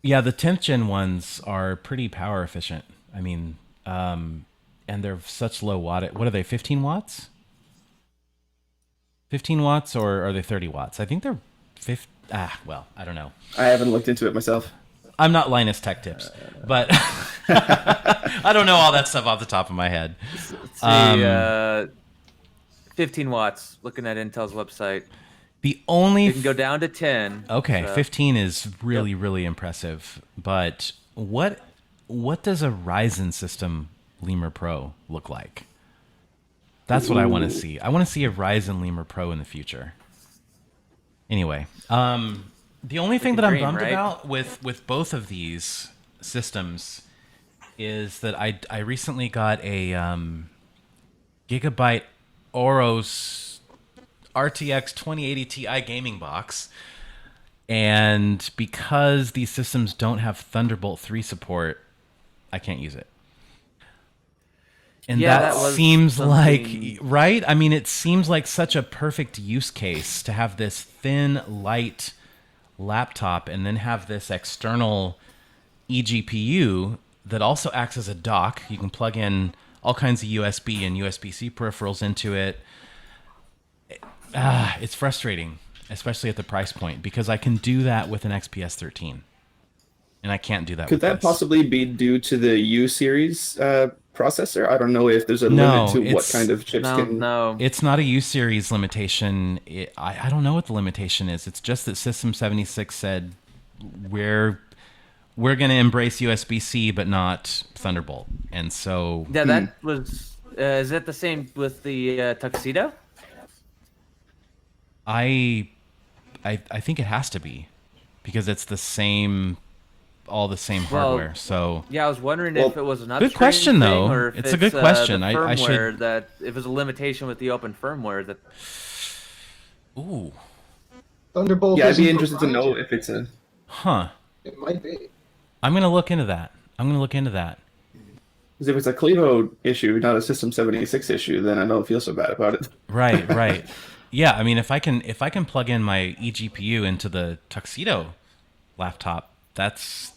Yeah, the 10th gen ones are pretty power efficient. I mean, and they're such low watt. What are they, 15 watts? 15 watts, or are they 30 watts? I think they're 50. Well, I don't know. I haven't looked into it myself. I'm not Linus Tech Tips, but I don't know all that stuff off the top of my head. Let's see, 15 watts, looking at Intel's website. The only You can go down to 10. Okay, so- 15 is really, really impressive. But what does a Ryzen system Lemur Pro look like? That's what I want to see. I want to see a Ryzen Lemur Pro in the future. Anyway, the only thing that I'm dream, bummed right? about with both of these systems is that I recently got a Gigabyte Oros RTX 2080 Ti gaming box, and because these systems don't have Thunderbolt 3 support, I can't use it. And Yeah, that that was seems like, something- right? I mean, it seems like such a perfect use case to have this thin, light laptop and then have this external eGPU that also acts as a dock. You can plug in all kinds of USB and USB-C peripherals into it. It's frustrating, especially at the price point, because I can do that with an XPS 13, and I can't do that Could with that this. possibly be due to the U series processor? I don't know if there's a No, limit to what it's- kind of chips can. No. It's not a U-series limitation. I don't know what the limitation is. It's just that System 76 said we're going to embrace USB-C but not Thunderbolt, and so Yeah, that was. Is it the same with the Tuxedo? I think it has to be, because it's the same, all the same Well, hardware. So Yeah, I was wondering Well, if it was an good upstream question, thing, though. or if It's a good the question. I should- firmware that if it was a limitation with the open firmware that. ooh, Thunderbolt. Yeah, I'd isn't be interested to know proprietary. if it's a. huh. It might be. I'm gonna look into that. Because if it's a Clevo issue, not a System 76 issue, then I don't feel so bad about it. Right. Yeah, I mean, if I can plug in my eGPU into the Tuxedo laptop, that's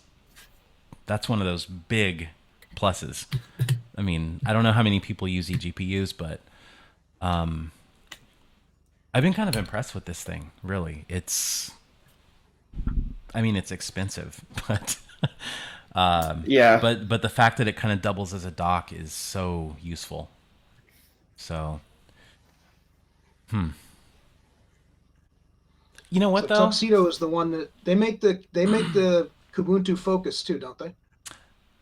one of those big pluses. I mean, I don't know how many people use eGPUs, but I've been kind of impressed with this thing. Really, it's expensive, but Yeah. but the fact that it kind of doubles as a dock is so useful. So, You know what, So though? Tuxedo is the one that they make the Kubuntu Focus too, don't they?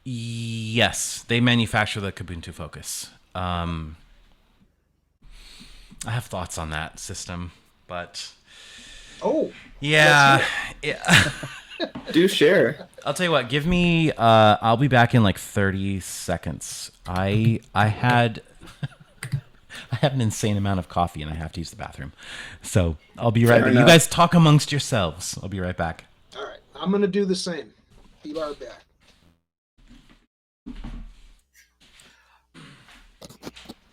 Yes, they manufacture the Kubuntu Focus. I have thoughts on that system, but Oh, yeah, Do share. I'll tell you what. Give me. I'll be back in like 30 seconds. I had an insane amount of coffee and I have to use the bathroom, so I'll be right Fair back. You enough. guys talk amongst yourselves. I'll be right back. all right. I'm gonna do the same. Be right back.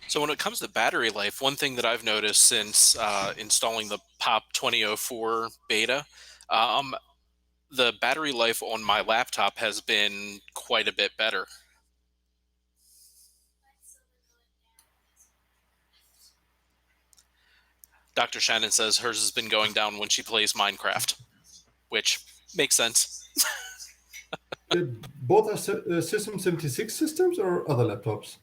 So when it comes to battery life, one thing that I've noticed since installing the POP 2004 beta, the battery life on my laptop has been quite a bit better. Dr. Shannon says hers has been going down when she plays Minecraft, which makes sense. Both are System 76 systems or other laptops?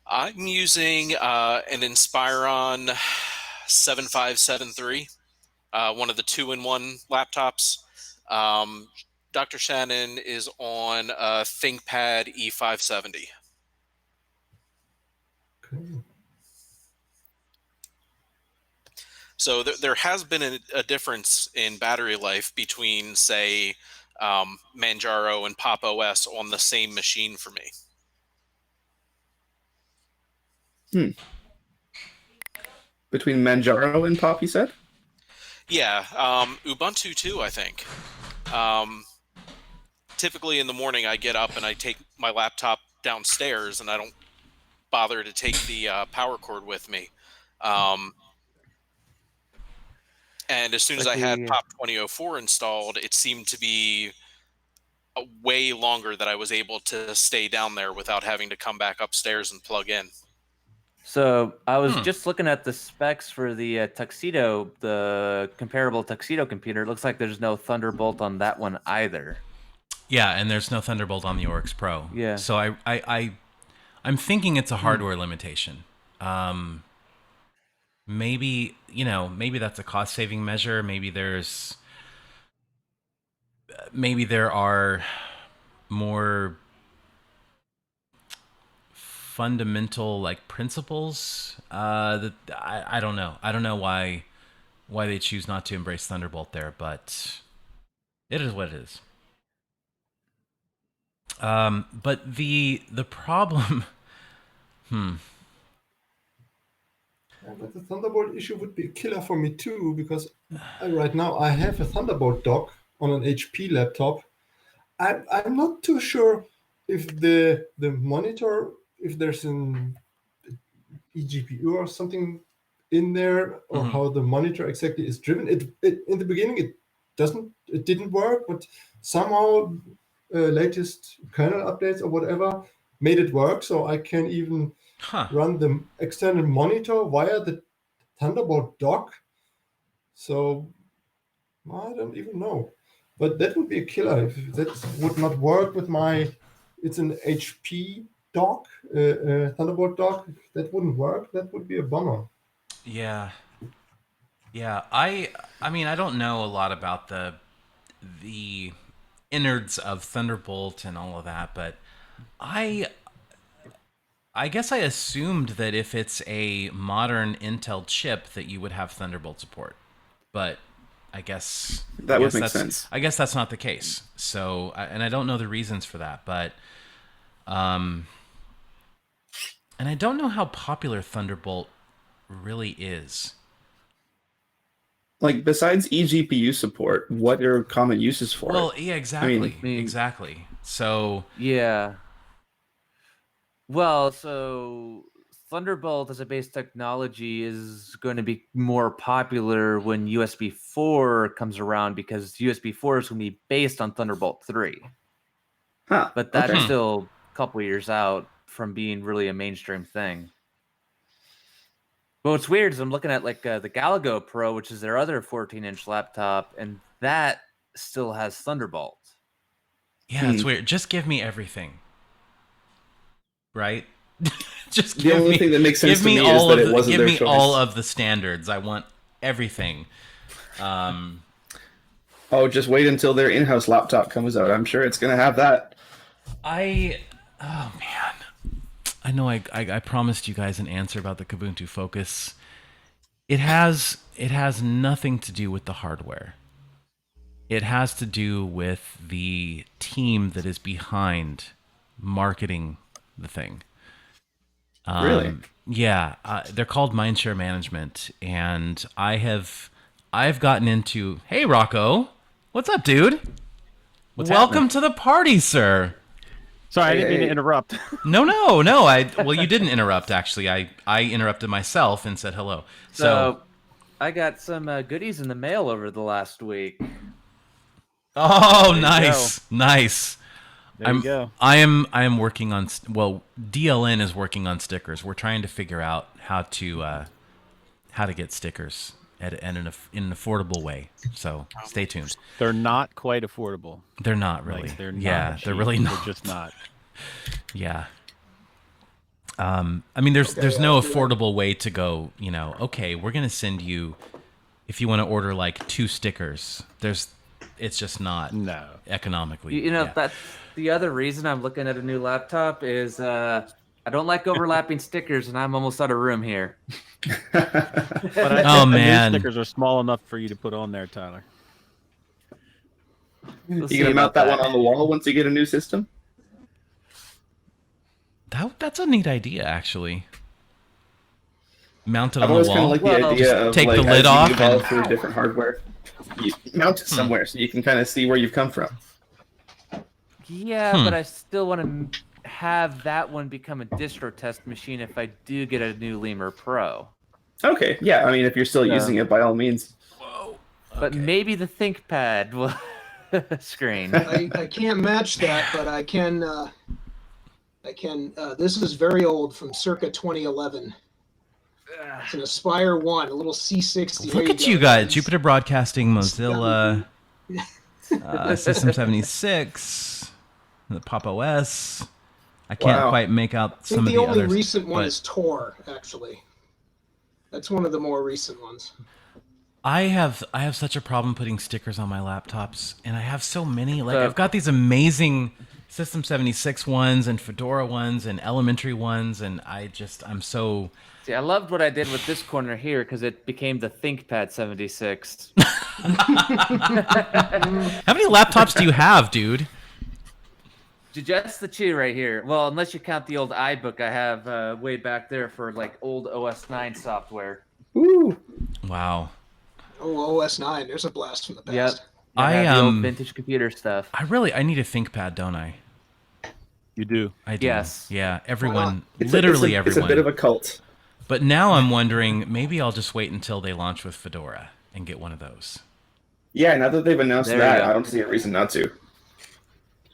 I'm using an Inspiron 7573, one of the 2-in-1 laptops. Dr. Shannon is on a ThinkPad E570. Okay. So there has been a difference in battery life between, say, Manjaro and Pop! OS on the same machine for me. Between Manjaro and Pop, you said? Yeah, Ubuntu too, I think. Typically in the morning I get up and I take my laptop downstairs and I don't bother to take the power cord with me. And as soon as I had Pop 2004 installed, it seemed to be way longer that I was able to stay down there without having to come back upstairs and plug in. So I was just looking at the specs for the Tuxedo, the comparable Tuxedo computer. It looks like there's no Thunderbolt on that one either. Yeah, and there's no Thunderbolt on the Oryx Pro. Yeah. So I'm thinking it's a hardware limitation. Maybe, maybe that's a cost-saving measure. Maybe there are more fundamental principles that I don't know. I don't know why they choose not to embrace Thunderbolt there, but it is what it is. But the problem But the Thunderbolt issue would be a killer for me too, because right now I have a Thunderbolt dock on an HP laptop. I'm not too sure if the monitor, if there's an eGPU or something in there, or how the monitor exactly is driven. It in the beginning it didn't work, but somehow latest kernel updates or whatever made it work, so I can even run the external monitor via the Thunderbolt dock. So I don't even know, but that would be a killer if that would not work with my. It's an HP dock, Thunderbolt dock. If that wouldn't work, that would be a bummer. Yeah. I mean, I don't know a lot about the innards of Thunderbolt and all of that, but I guess I assumed that if it's a modern Intel chip that you would have Thunderbolt support, but I guess that would make sense. I guess that's not the case. So, and I don't know the reasons for that, but and I don't know how popular Thunderbolt really is. Besides eGPU support, what are common uses for it? Well, yeah, exactly. Exactly. So yeah. Well, so Thunderbolt as a base technology is going to be more popular when USB 4 comes around, because USB 4 is going to be based on Thunderbolt 3. But that's still a couple years out from being really a mainstream thing. But what's weird is I'm looking at the Galago Pro, which is their other 14-inch laptop, and that still has Thunderbolt. Yeah, it's weird. Just give me everything. Right? Just the only thing that makes sense to me is that it wasn't their choice. Give me all of the standards. I want everything. Just wait until their in-house laptop comes out. I'm sure it's going to have that. Oh man. I know I promised you guys an answer about the Kubuntu Focus. It has nothing to do with the hardware. It has to do with the team that is behind marketing the thing. Really? Yeah, they're called Mindshare Management, and I've gotten into. Hey, Rocco, what's up, dude? Welcome to the party, sir. Sorry, I didn't mean to interrupt. No. Well, you didn't interrupt. Actually, I interrupted myself and said hello. So I got some goodies in the mail over the last week. Oh, nice. There you go. I am working on. Well, DLN is working on stickers. We're trying to figure out how to get stickers in an affordable way. So stay tuned. They're not quite affordable. They're not really. They're not they're cheap. really not. They're just not. Yeah. I mean, there's no affordable way to go. You know, okay, we're gonna send you if you want to order like 2 stickers. It's just not economically. You know, that's the other reason I'm looking at a new laptop is I don't like overlapping stickers, and I'm almost out of room here. But I think Oh the new man, stickers are small enough for you to put on there, Tyler. We'll see You gonna mount about that one on the wall once you get a new system? that's a neat idea, actually. Mount it I've on the always kind wall. of liked the idea of take like, the lid as you off evolve and through different hardware, you mount it somewhere so you can kind of see where you've come from. Yeah, but I still want to have that one become a distro test machine if I do get a new Lemur Pro. Okay, yeah. I mean, if you're still using it, by all means. But maybe the ThinkPad will screen. I can't match that, but I can. This is very old, from circa 2011. It's an Aspire 1, a little C60. Look at you guys, Jupiter Broadcasting, Mozilla, System 76, the Pop OS. I can't quite make out some of the others. I think the only recent one is Tor, actually. That's one of the more recent ones. I have such a problem putting stickers on my laptops, and I have so many. Like I've got these amazing System 76 ones and Fedora ones and Elementary ones, and I'm so... See, I loved what I did with this corner here because it became the ThinkPad 76. How many laptops do you have, dude? Just the 2 right here. Well, unless you count the old iBook I have way back there for like old OS 9 software. Ooh. Wow. Oh, OS 9. There's a blast from the past. Yep. I have the old vintage computer stuff. I need a ThinkPad, don't I? You do. I do. Yes. Yeah, everyone, everyone. It's a bit of a cult. But now I'm wondering, maybe I'll just wait until they launch with Fedora and get one of those. Yeah, now that they've announced There that, you go. I don't see a reason not to.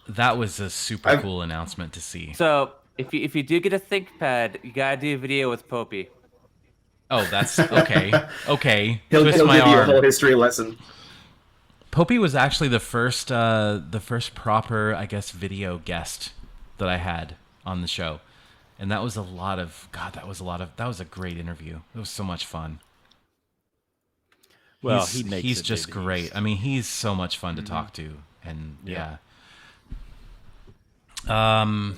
That was a super cool announcement to see. So if you do get a ThinkPad, you gotta do a video with Popey. Oh, that's okay. Okay, He'll twist give my you a arm. whole history lesson. Popey was actually the first proper, I guess, video guest that I had on the show, and that was a great interview. It was so much fun. Well, he's just great. I mean, he's so much fun to talk to, and yeah.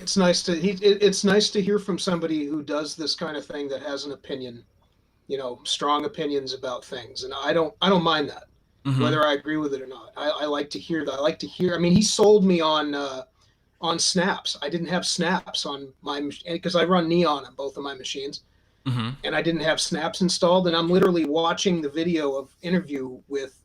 It's nice to hear from somebody who does this kind of thing that has an opinion, strong opinions about things, and I don't mind that, whether I agree with it or not. I like to hear that. I like to hear. I mean, he sold me on snaps. I didn't have snaps on my machine because I run Neon on both of my machines, and I didn't have snaps installed. And I'm literally watching the video of interview with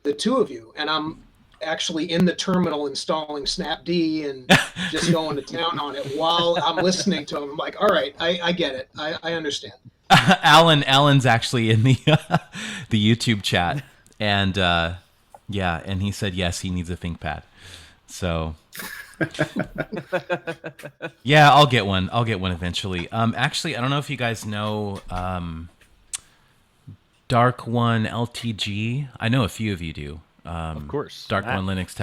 the two of you, and I'm actually in the terminal installing Snapd and just going to town on it while I'm listening to him. I'm like, all right, I get it. I understand. Alan's actually in the YouTube chat, and and he said yes, he needs a ThinkPad. So yeah, I'll get one eventually. Actually, I don't know if you guys know Dark One LTG. I know a few of you do. Of course. Dark One Linux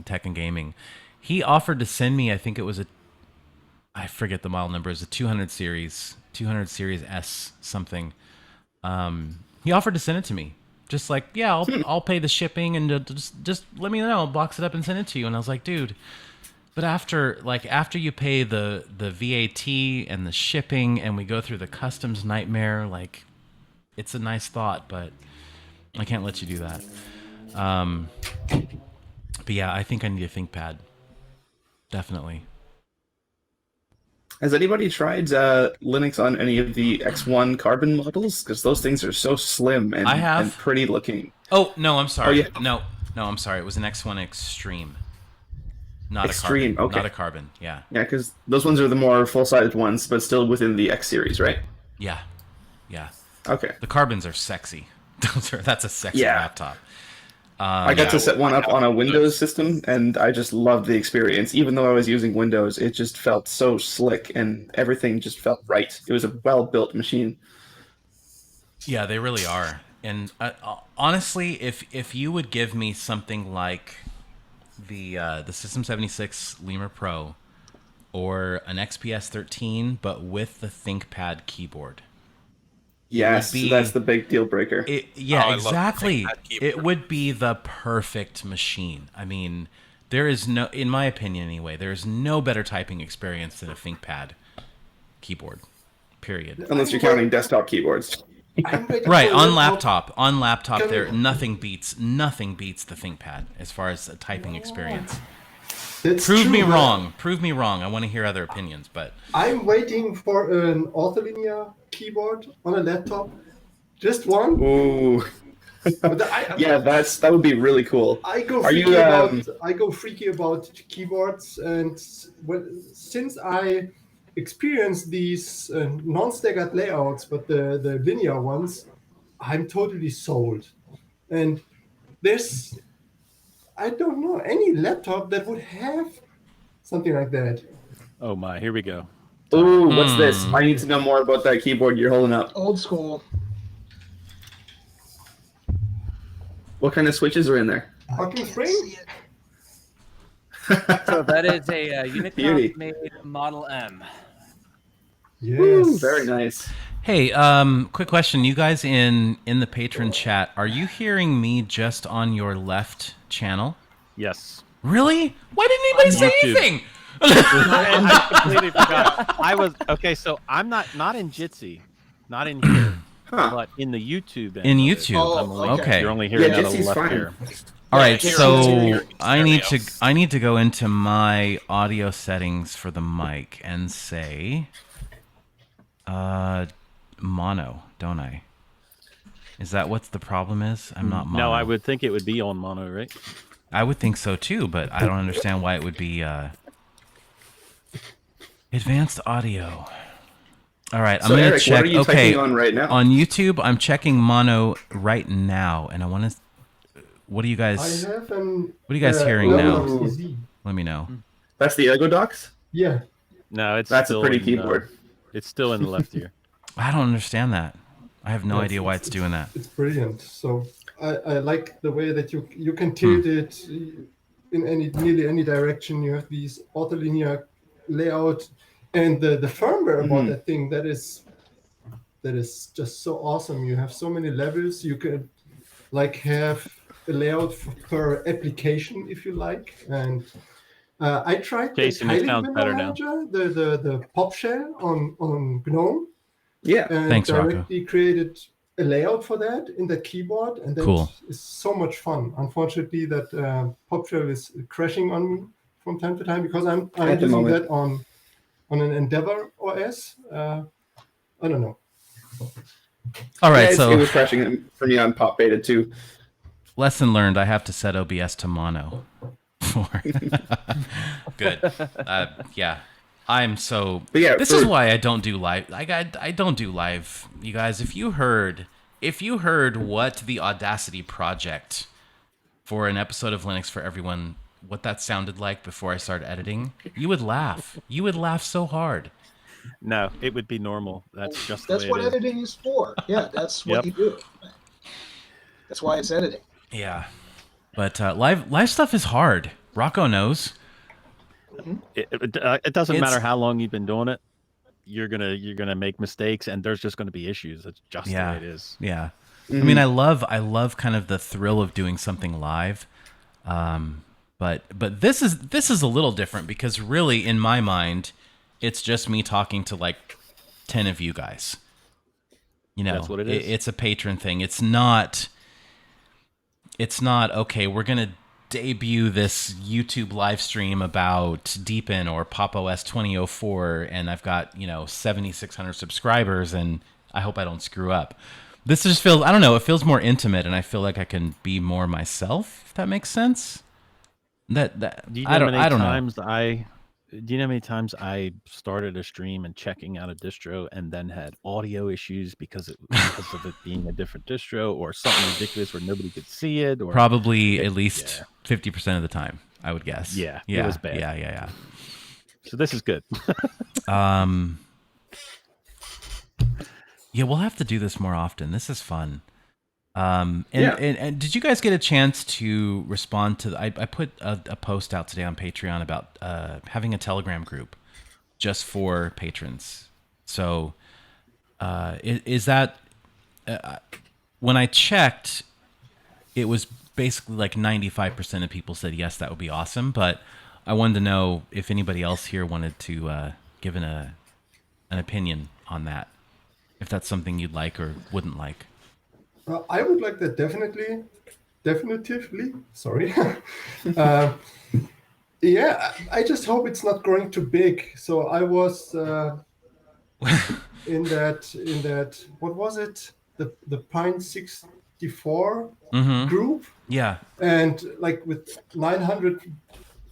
Tech and Gaming. He offered to send me, I think it was I forget the model number, it was a 200 series S something. He offered to send it to me. Just like, yeah, I'll pay the shipping and just let me know, I'll box it up and send it to you. And I was like, dude, but after you pay the VAT and the shipping and we go through the customs nightmare, like, it's a nice thought, but I can't let you do that. But yeah, I think I need a ThinkPad. Definitely. Has anybody tried Linux on any of the X1 Carbon models? Because those things are so slim and, I have. and pretty looking. Oh, no, I'm sorry. Oh, yeah. No, I'm sorry. It was an X1 Extreme. Not Extreme, a Carbon. okay. Not a Carbon, yeah. Yeah, because those ones are the more full-sized ones, but still within the X series, right? Yeah. Okay. The Carbons are sexy. That's a sexy laptop. I got to set one up on a Windows system, and I just loved the experience. Even though I was using Windows, it just felt so slick, and everything just felt right. It was a well-built machine. Yeah, they really are. And honestly, if you would give me something like the System 76 Lemur Pro or an XPS 13, but with the ThinkPad keyboard. Yes, that's the big deal breaker. Exactly. It would be the perfect machine. I mean, there is no, in my opinion anyway, there is no better typing experience than a ThinkPad keyboard. Period. Unless you're counting desktop keyboards. Right, on laptop. On laptop, nothing beats the ThinkPad as far as a typing experience. Prove me wrong. I want to hear other opinions, but I'm waiting for an ortholinear keyboard on a laptop. Just one. Ooh. That would be really cool. I go freaky about keyboards, and since I experienced these non-staggered layouts, but the linear ones, I'm totally sold. And there's, I don't know, any laptop that would have something like that. Oh my, here we go. Ooh, what's this? I need to know more about that keyboard you're holding up. Old school. What kind of switches are in there? Fucking spring? So that is a Unicom-made Model M. Yes. Ooh, very nice. hey, quick question. You guys in the patron chat, are you hearing me just on your left channel? Yes. Really? Why didn't anybody say anything? I completely forgot. So I'm not in Jitsi, not in here, but in the YouTube. In YouTube. Okay. You're only hearing out of the Jitsi's left fine. here. All right, so I need to go into my audio settings for the mic and say mono, don't I? Is that what the problem is? I'm not mono. No, I would think it would be on mono, right? I would think so too, but I don't understand why it would be advanced audio. All right, I'm going to check. What are you typing on right now? On YouTube, I'm checking mono right now, and I want to. What are you guys? What are you guys hearing now? Let me know. That's the Ego Docs? Yeah. No, that's a pretty keyboard. It's still in the left ear. I don't understand that. I have no idea why it's doing that. It's brilliant. So I like the way that you can tilt it in nearly any direction. You have these ortholinear layout, and the firmware about that thing that is just so awesome. You have so many levels. You can have a layout per application if you like. And I tried Jason, the it sounds better now. the pop shell on GNOME. Yeah. And Thanks, directly created a layout for that in the keyboard, and that is so much fun. Unfortunately, that pop shell is crashing on me from time to time because I'm using that on an Endeavor OS. I don't know. All right, it was crashing for me on Pop Beta too. Lesson learned: I have to set OBS to mono. Good. Yeah. I'm so. This is why I don't do live. I don't do live. You guys, if you heard what the Audacity project for an episode of Linux for Everyone, what that sounded like before I started editing, you would laugh. You would laugh so hard. No, it would be normal. That's just the that's way what it is. editing is for. Yeah, that's what you do. That's why it's editing. Yeah, but live stuff is hard. Rocco knows. It doesn't matter how long you've been doing it. You're gonna make mistakes, and there's just gonna be issues. That's just the way it is. Yeah. I mean, I love kind of the thrill of doing something live, but this is a little different because really, in my mind, it's just me talking to like 10 of you guys. You know, that's what it is. It's a patron thing. It's not okay. We're gonna debut this YouTube live stream about Deepin or Pop OS 2004, and I've got 7,600 subscribers, and I hope I don't screw up. This just feels, I don't know, it feels more intimate, and I feel like I can be more myself, if that makes sense. Do you know how many times I started a stream and checking out a distro and then had audio issues because of it being a different distro or something ridiculous where nobody could see it? Or probably at least 50% of the time, I would guess. Yeah, it was bad. Yeah. So this is good. Yeah, we'll have to do this more often. This is fun. And did you guys get a chance to respond to I put a post out today on Patreon about having a Telegram group just for patrons. So is that when I checked, it was basically like 95% of people said yes, that would be awesome. But I wanted to know if anybody else here wanted to give an opinion on that, if that's something you'd like or wouldn't like. I would like that definitively. Sorry. Yeah, I just hope it's not growing too big. So I was in that what was it? The Pine 64 group. Yeah. And like with 900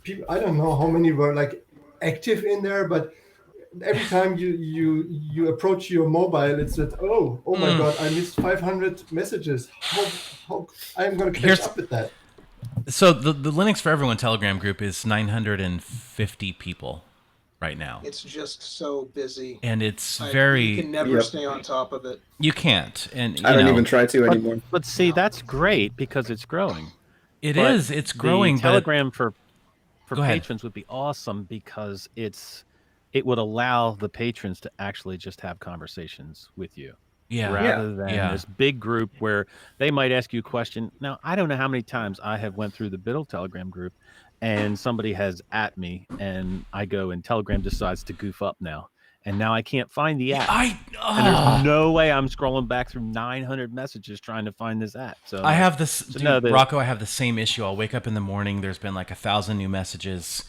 people, I don't know how many were like active in there, but every time you approach your mobile, it's that oh my god, I missed 500 messages. How I'm going to catch up with that? So the Linux for Everyone Telegram group is 950 people right now. It's just so busy, and it's very. You can never stay on top of it. You can't, and I don't even try to anymore. But see, that's great because it's growing. It's growing. The Telegram for Go ahead. patrons would be awesome because it would allow the patrons to actually just have conversations with you. Yeah. Rather than this big group where they might ask you a question. Now, I don't know how many times I have went through the Biddle Telegram group and somebody has at me and I go and Telegram decides to goof up now. And now I can't find the app. And there's no way I'm scrolling back through 900 messages trying to find this app. So I have this, Rocco, I have the same issue. I'll wake up in the morning. There's been like 1,000 new messages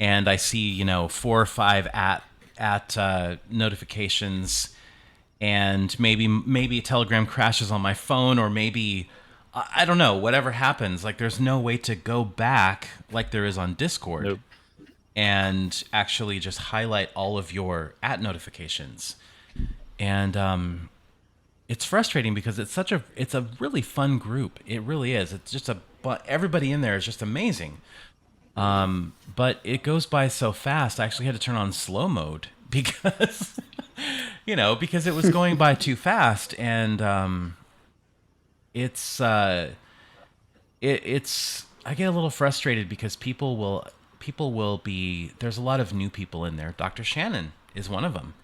and I see, 4 or 5 at notifications. And maybe Telegram crashes on my phone, or maybe, I don't know, whatever happens. Like, there's no way to go back like there is on Discord and actually just highlight all of your notifications. And it's frustrating because it's a really fun group. It really is. It's just everybody in there is just amazing. But it goes by so fast. I actually had to turn on slow mode because because it was going by too fast, and it's I get a little frustrated because people will be, there's a lot of new people in there. Dr. Shannon is one of them,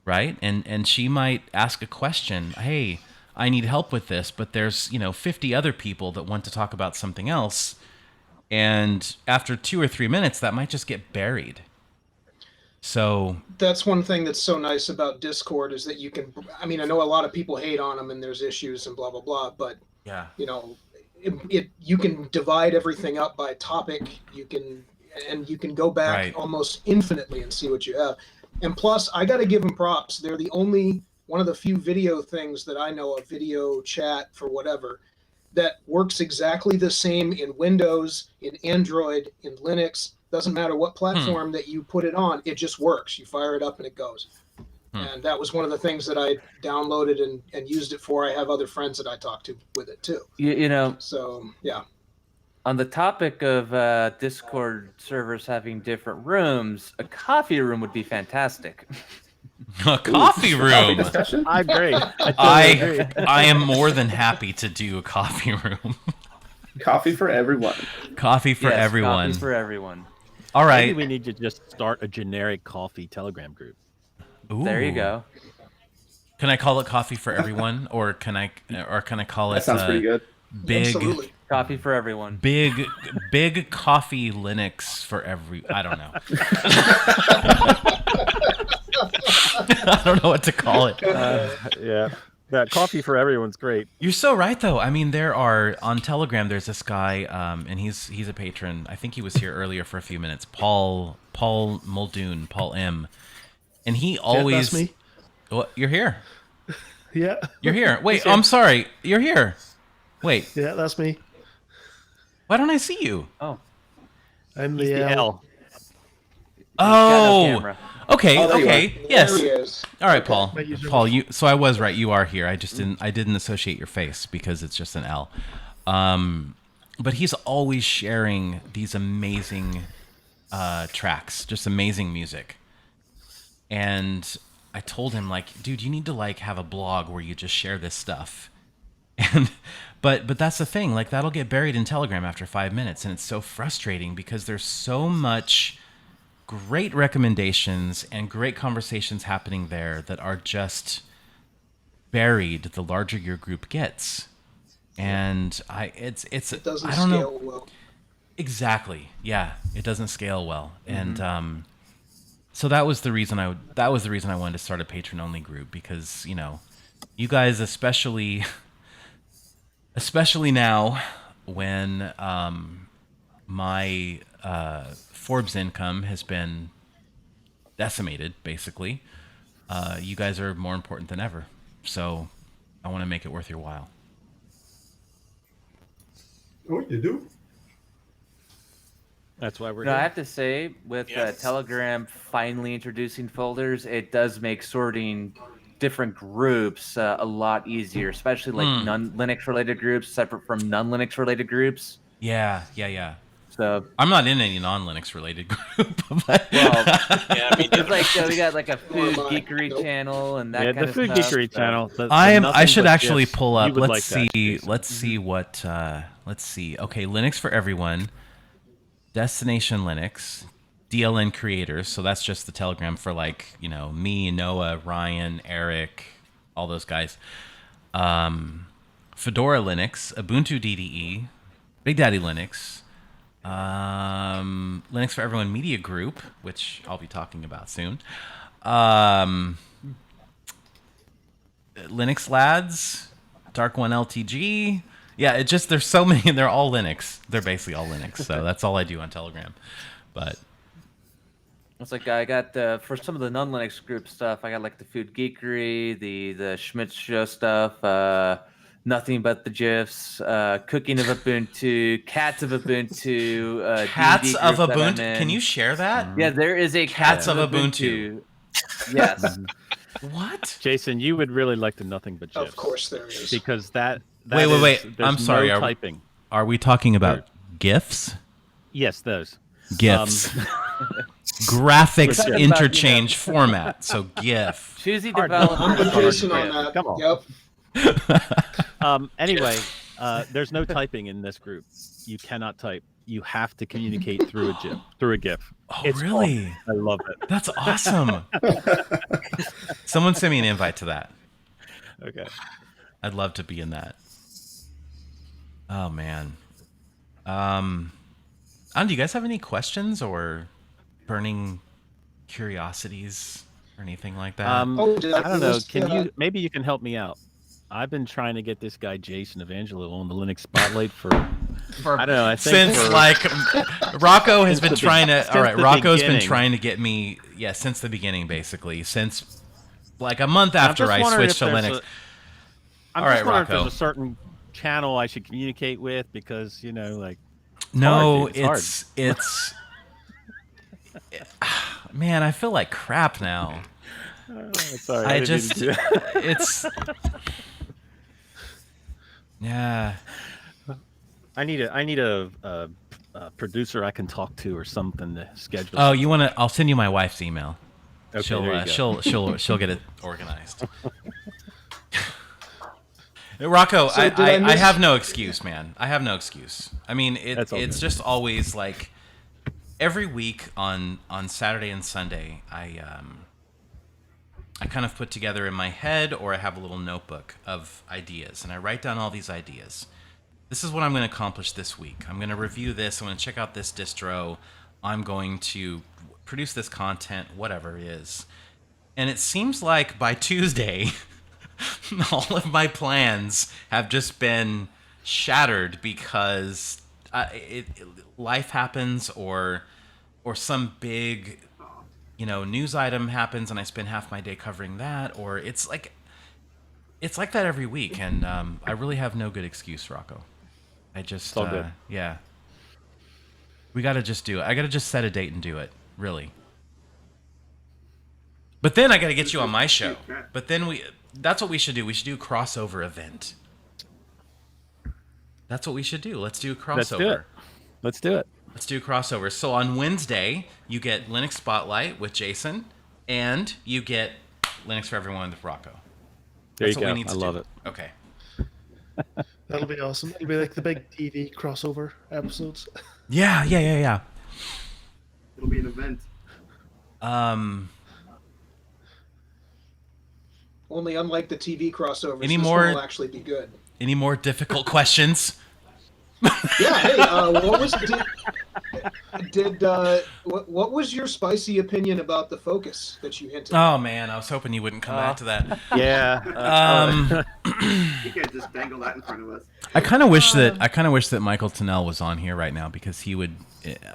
right? And she might ask a question, hey, I need help with this, but there's 50 other people that want to talk about something else, and after 2 or 3 minutes that might just get buried. So that's one thing that's so nice about Discord is that you can, I know a lot of people hate on them and there's issues and blah, blah, blah, but you can divide everything up by topic. You can go back almost infinitely and see what you have. And plus I got to give them props. They're the only one of the few video things that I know of, video chat for whatever, that works exactly the same in Windows, in Android, in Linux. Doesn't matter what platform that you put it on, it just works. You fire it up and it goes. And that was one of the things that I downloaded and used it for. I have other friends that I talk to with it too. So, yeah. On the topic of Discord servers having different rooms, a coffee room would be fantastic. A coffee room. I agree. I am more than happy to do a coffee room. Coffee for everyone. Coffee for everyone. Coffee for everyone. All right. Maybe we need to just start a generic coffee Telegram group. Ooh. There you go. Can I call it Coffee for Everyone, or can I call it? That sounds pretty good. Big Absolutely. Coffee for everyone. Big coffee Linux for every. I don't know. I don't know what to call it. Yeah. That coffee for everyone's great. You're so right, though. There are on Telegram. There's this guy, and he's a patron. I think he was here earlier for a few minutes. Paul Muldoon, Paul M, and he always. Yeah, that's me. Well, you're here. Yeah. You're here. Wait, I'm sorry. You're here. Wait. Yeah, that's me. Why don't I see you? Oh, I'm He's the L. Oh. Okay. Oh, Okay. Yes. There he is. All right, Paul. Paul, so I was right. You are here. I didn't associate your face because it's just an L. But he's always sharing these amazing tracks, just amazing music. And I told him, like, dude, you need to have a blog where you just share this stuff. And but that's the thing. Like, that'll get buried in Telegram after 5 minutes, and it's so frustrating because there's so much great recommendations and great conversations happening there that are just buried the larger your group gets. And it doesn't I don't scale know. well. Exactly. Yeah, it doesn't scale well. And so that was the reason I wanted to start a patron only group, because, you know, you guys especially now when my Forbes income has been decimated, basically, you guys are more important than ever. So I want to make it worth your while. Oh, you do? That's why we're No, I here. have to say, with Telegram finally introducing folders, it does make sorting different groups a lot easier, especially like non-Linux related groups separate from non-Linux related groups. Yeah. So I'm not in any non-Linux related group, but Yeah, me it's like we got like a food geekery channel and that Yeah, kind the of food stuff. geekery channel. I should actually GIFs, pull up. you would Let's like that, see. Jason. Let's see what. Let's see. Okay, Linux for everyone. Destination Linux, DLN creators. So that's just the Telegram for, like, you know, me, Noah, Ryan, Eric, all those guys. Fedora Linux, Ubuntu DDE, Big Daddy Linux, Linux for Everyone Media Group, which I'll be talking about soon. Linux Lads, Dark One LTG. Yeah, it just, there's so many, and they're all Linux. They're basically all Linux. So that's all I do on Telegram. But It's like I got for some of the non-Linux group stuff, I got like the food geekery, the Schmitz show stuff, nothing but the GIFs, cooking of Ubuntu, cats of Ubuntu, Cats D&D of group that I'm Ubuntu. in. Can you share that? Yeah, there is a Cats of Ubuntu. Yes. What? Jason, you would really like the nothing but GIFs. Of course there is. Because that Wait. there's I'm sorry. no typing. Are we talking about GIFs? Yes, those. GIFs. Graphics We're talking about, interchange format. So GIF. Choosy Hard developer. I'm with Jason on Yeah, that. come on. Yep. Anyway, there's no typing in this group. You cannot type. You have to communicate through a GIF. Oh, It's really? fun. I love it. That's awesome. Someone send me an invite to that. Okay. I'd love to be in that. Oh, man. Do you guys have any questions or burning curiosities or anything like that? I don't know. Can Maybe you can help me out. I've been trying to get this guy Jason Evangelo on the Linux Spotlight for I don't know. I think since like Rocco has been the trying to. All right, the Rocco's been beginning. trying to get me. Yeah, since the beginning, basically, since like a month after just I wondering switched if to there's Linux. I'm All just right, wondering if Rocco. there's a certain channel I should communicate with because like. No, hard, dude. it's man, I feel like crap now. Sorry, I didn't just mean to. it's yeah. I need a producer I can talk to or something to schedule. Oh, you want to? I'll send you my wife's email. Okay, there you go. She'll get it organized. Rocco, So did I I miss- have no excuse, man. I have no excuse. I mean, That's all it's good. just always like every week on Saturday and Sunday, I kind of put together in my head, or I have a little notebook of ideas, and I write down all these ideas. This is what I'm going to accomplish this week. I'm going to review this. I'm going to check out this distro. I'm going to produce this content, whatever it is. And it seems like by Tuesday, all of my plans have just been shattered because life happens, or some big, news item happens, and I spend half my day covering that, or it's like that every week, and I really have no good excuse, Rocco. I just It's all good. yeah. We gotta just do it. I gotta just set a date and do it, really. But then I gotta get you on my show. But then that's what we should do. We should do a crossover event. That's what we should do. Let's do a crossover. Let's do it. Let's do it. Let's do a crossover. So on Wednesday, you get Linux Spotlight with Jason, and you get Linux for Everyone with Rocco. There That's you what go. we need to I do. love it. Okay. That'll be awesome. It'll be like the big TV crossover episodes. Yeah. It'll be an event. Only unlike the TV crossovers, Any this more- one will actually be good. Any more difficult questions? Yeah. Hey, what was what was your spicy opinion about the Focus that you hinted? Oh man, I was hoping you wouldn't come back to that. Yeah. You can't just dangle that in front of us. I kind of wish that Michael Tennell was on here right now, because he would.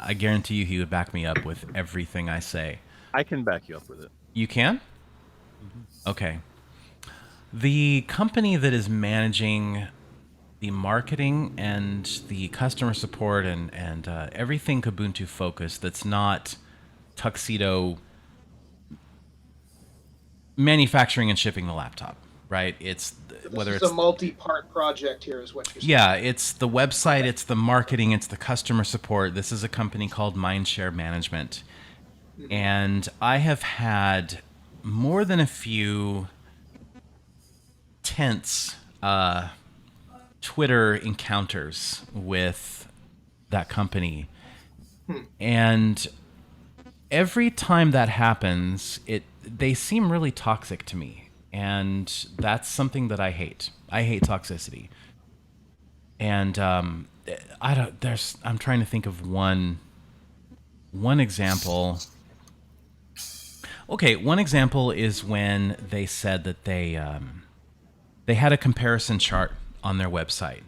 I guarantee you, he would back me up with everything I say. I can back you up with it. You can? Okay. The company that is managing the marketing and the customer support and everything Kubuntu focused, that's not Tuxedo manufacturing and shipping the laptop, right? It's whether This it's is a multi-part project here, is what you're saying. yeah, it's the website, it's the marketing, it's the customer support. This is a company called Mindshare Management. And I have had more than a few tense Twitter encounters with that company. And every time that happens, they seem really toxic to me. And that's something that I hate. I hate toxicity. And I'm trying to think of one example. Okay, one example is when they said that they had a comparison chart on their website,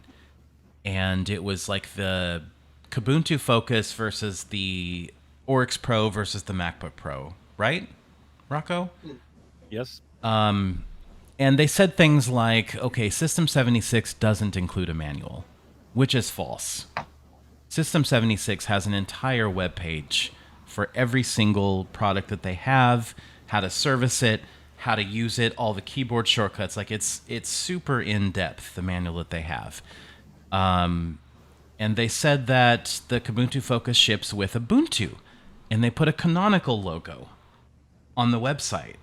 and it was like the Kubuntu Focus versus the Oryx Pro versus the MacBook Pro, right, Rocco? Yes. And they said things like, okay, System 76 doesn't include a manual, which is false. System 76 has an entire web page for every single product that they have, how to service it, how to use it, all the keyboard shortcuts. Like it's super in-depth, the manual that they have. And they said that the Kubuntu Focus ships with Ubuntu, and they put a canonical logo on the website.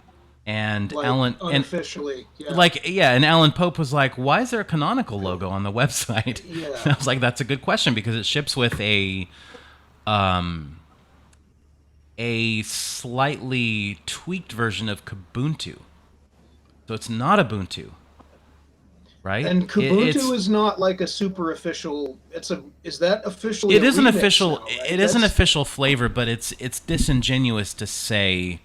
And Like, Alan unofficially, and Alan Pope was like, "Why is there a canonical logo on the website?" Yeah. And I was like, "That's a good question, because it ships with a slightly tweaked version of Kubuntu, so it's not Ubuntu, right?" And Kubuntu It's- is not like a super official. Is that officially? It a is an remix official. now, right? It is an That's- official flavor, but it's disingenuous to say,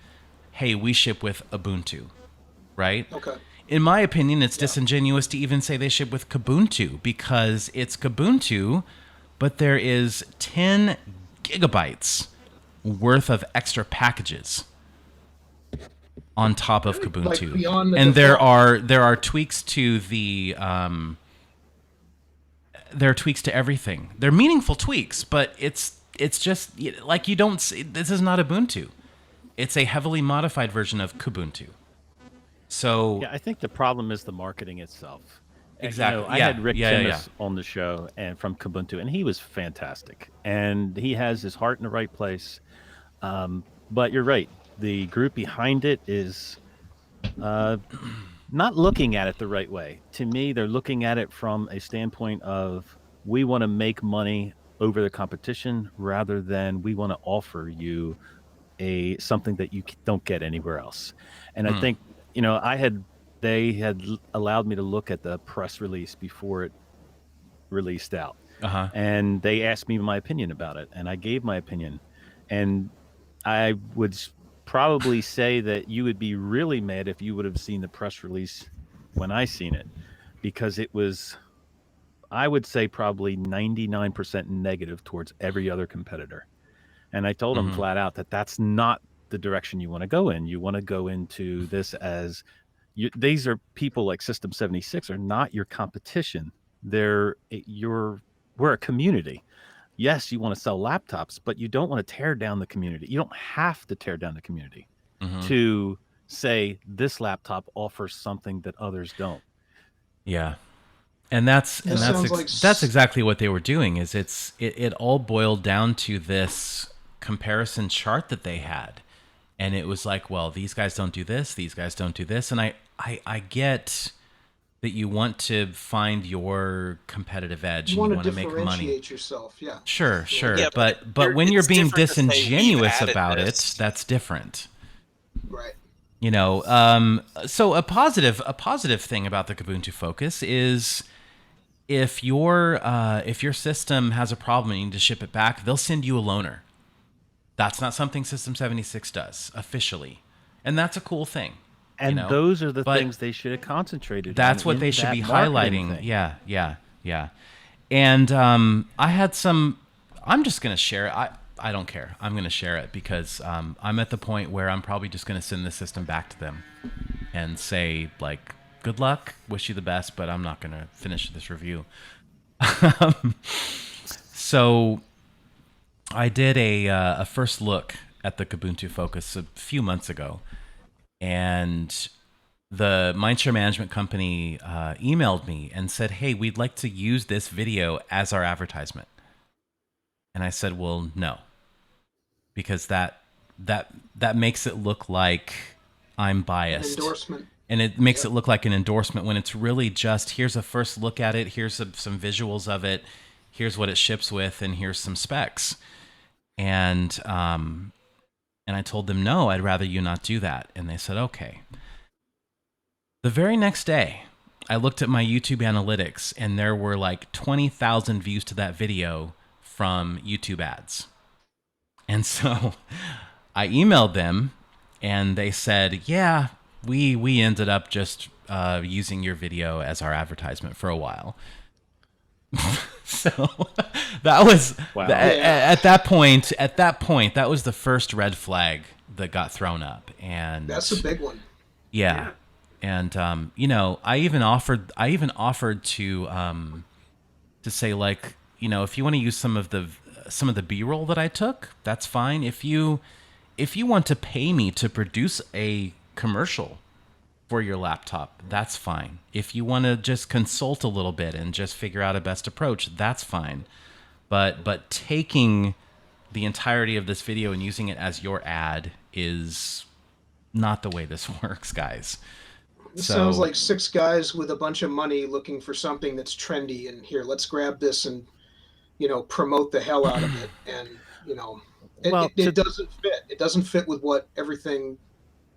"Hey, we ship with Ubuntu," right? Okay. In my opinion, it's disingenuous to even say they ship with Kubuntu, because it's Kubuntu, but there is 10 gigabytes worth of extra packages on top of Kubuntu, beyond the and there default. are tweaks to the there are tweaks to everything. They're meaningful tweaks, but it's just like, you don't see, this is not Ubuntu. It's a heavily modified version of Kubuntu. So Yeah, I think the problem is the marketing itself. Exactly. I Yeah. had Rick Yeah, yeah, Timmis on the show and from Kubuntu, and he was fantastic. And he has his heart in the right place. But you're right. The group behind it is not looking at it the right way. To me, they're looking at it from a standpoint of, we want to make money over the competition rather than we want to offer you something that you don't get anywhere else. And I think, they had allowed me to look at the press release before it released out. And they asked me my opinion about it, and I gave my opinion. And I would probably say that you would be really mad if you would have seen the press release when I seen it, because it was, I would say, probably 99% negative towards every other competitor. And I told them flat out that that's not the direction you want to go in. You want to go into this as, these are people like System 76 are not your competition. We're a community. Yes, you want to sell laptops, but you don't want to tear down the community. You don't have to tear down the community to say this laptop offers something that others don't. Yeah. And that's exactly what they were doing. Is it all boiled down to this comparison chart that they had, and it was like, well, these guys don't do this, these guys don't do this, and I get that you want to find your competitive edge You and you want to want to make money. differentiate yourself, yeah. Sure, sure. Yeah, but but when you're it's being different to say, "We've disingenuous added about this." it, that's different. Right. You know, so a positive thing about the Kubuntu Focus is if your system has a problem and you need to ship it back, they'll send you a loaner. That's not something System 76 does officially, and that's a cool thing. And you know? those are the But things they should have concentrated on. that's what in they should that be marketing highlighting. thing. Yeah. And I had some. I'm just gonna share it. I don't care. I'm gonna share it because I'm at the point where I'm probably just gonna send the system back to them and say like, good luck, wish you the best, but I'm not gonna finish this review. So I did a first look at the Kubuntu Focus a few months ago, and the Mindshare Management Company emailed me and said, hey, we'd like to use this video as our advertisement. And I said, well, no, because that makes it look like I'm biased. An endorsement. And it makes it look like an endorsement when it's really just, here's a first look at it, here's some visuals of it, here's what it ships with, and here's some specs. And I told them, no, I'd rather you not do that. And they said, okay. The very next day, I looked at my YouTube analytics, and there were like 20,000 views to that video from YouTube ads. And so I emailed them, and they said, yeah, we ended up just using your video as our advertisement for a while. So that was at that point, that was the first red flag that got thrown up, and That's a big one. Yeah. And you know, I even offered to say, like, you know, if you want to use some of the B-roll that I took, that's fine. If you want to pay me to produce a commercial for your laptop, that's fine. If you want to just consult a little bit and just figure out a best approach, that's fine. But taking the entirety of this video and using it as your ad is not the way this works, guys. It sounds like six guys with a bunch of money looking for something that's trendy, and here, let's grab this and, you know, promote the hell out of it. And, you know, it doesn't fit. It doesn't fit with what everything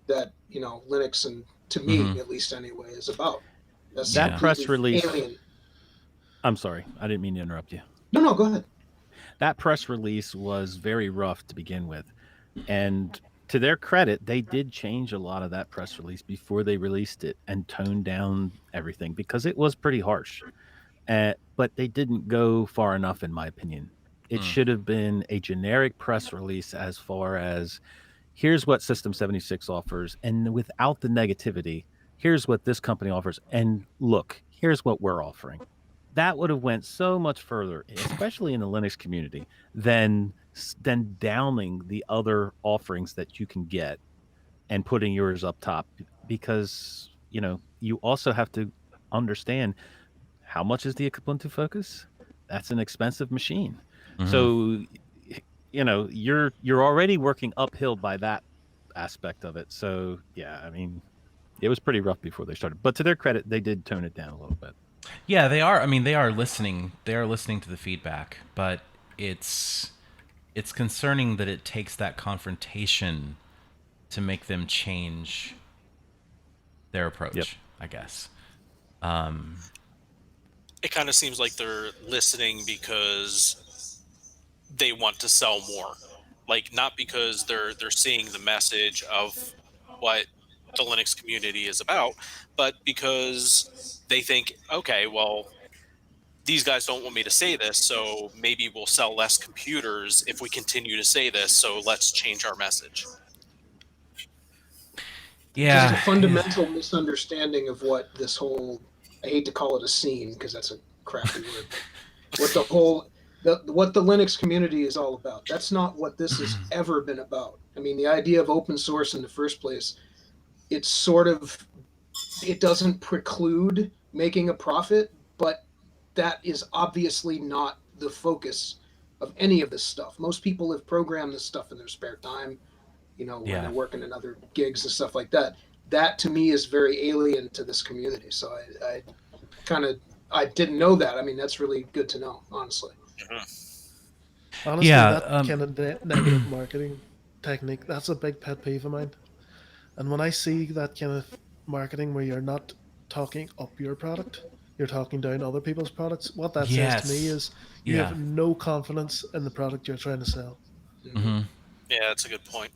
that, you know, Linux, and to me, at least anyway, is about. That's that press release. Alien. I'm sorry. I didn't mean to interrupt you. No, go ahead. That press release was very rough to begin with. And to their credit, they did change a lot of that press release before they released it and toned down everything because it was pretty harsh. But they didn't go far enough, in my opinion. It should have been a generic press release as far as, here's what System 76 offers, and without the negativity, here's what this company offers, and look, here's what we're offering. That would have went so much further, especially in the Linux community, than downing the other offerings that you can get and putting yours up top, because, you know, you also have to understand how much is the Ubuntu Focus. That's an expensive machine. So, you know, you're already working uphill by that aspect of it. So yeah, I mean, it was pretty rough before they started, but to their credit, they did tone it down a little bit. Yeah, they are. I mean, they are listening. They are listening to the feedback, but it's concerning that it takes that confrontation to make them change their approach, I guess. It kind of seems like they're listening because they want to sell more, like not because they're seeing the message of what the Linux community is about, but because they think, okay, well, these guys don't want me to say this, so maybe we'll sell less computers if we continue to say this, so let's change our message. Yeah. Just a fundamental misunderstanding of what this whole, I hate to call it a scene because that's a crappy word, what the Linux community is all about. That's not what this has ever been about. I mean, the idea of open source in the first place, it doesn't preclude making a profit, but that is obviously not the focus of any of this stuff. Most people have programmed this stuff in their spare time, you know, when they're working in other gigs and stuff like that. that to me is very alien to this community. So I didn't know that. I mean, that's really good to know, honestly. Honestly, Yeah, that kind of negative marketing technique, that's a big pet peeve of mine. And when I see that kind of marketing where you're not talking up your product, you're talking down other people's products, what that says to me Yes. is you Yeah. have no confidence in the product you're trying to sell. Mm-hmm. Yeah, that's a good point.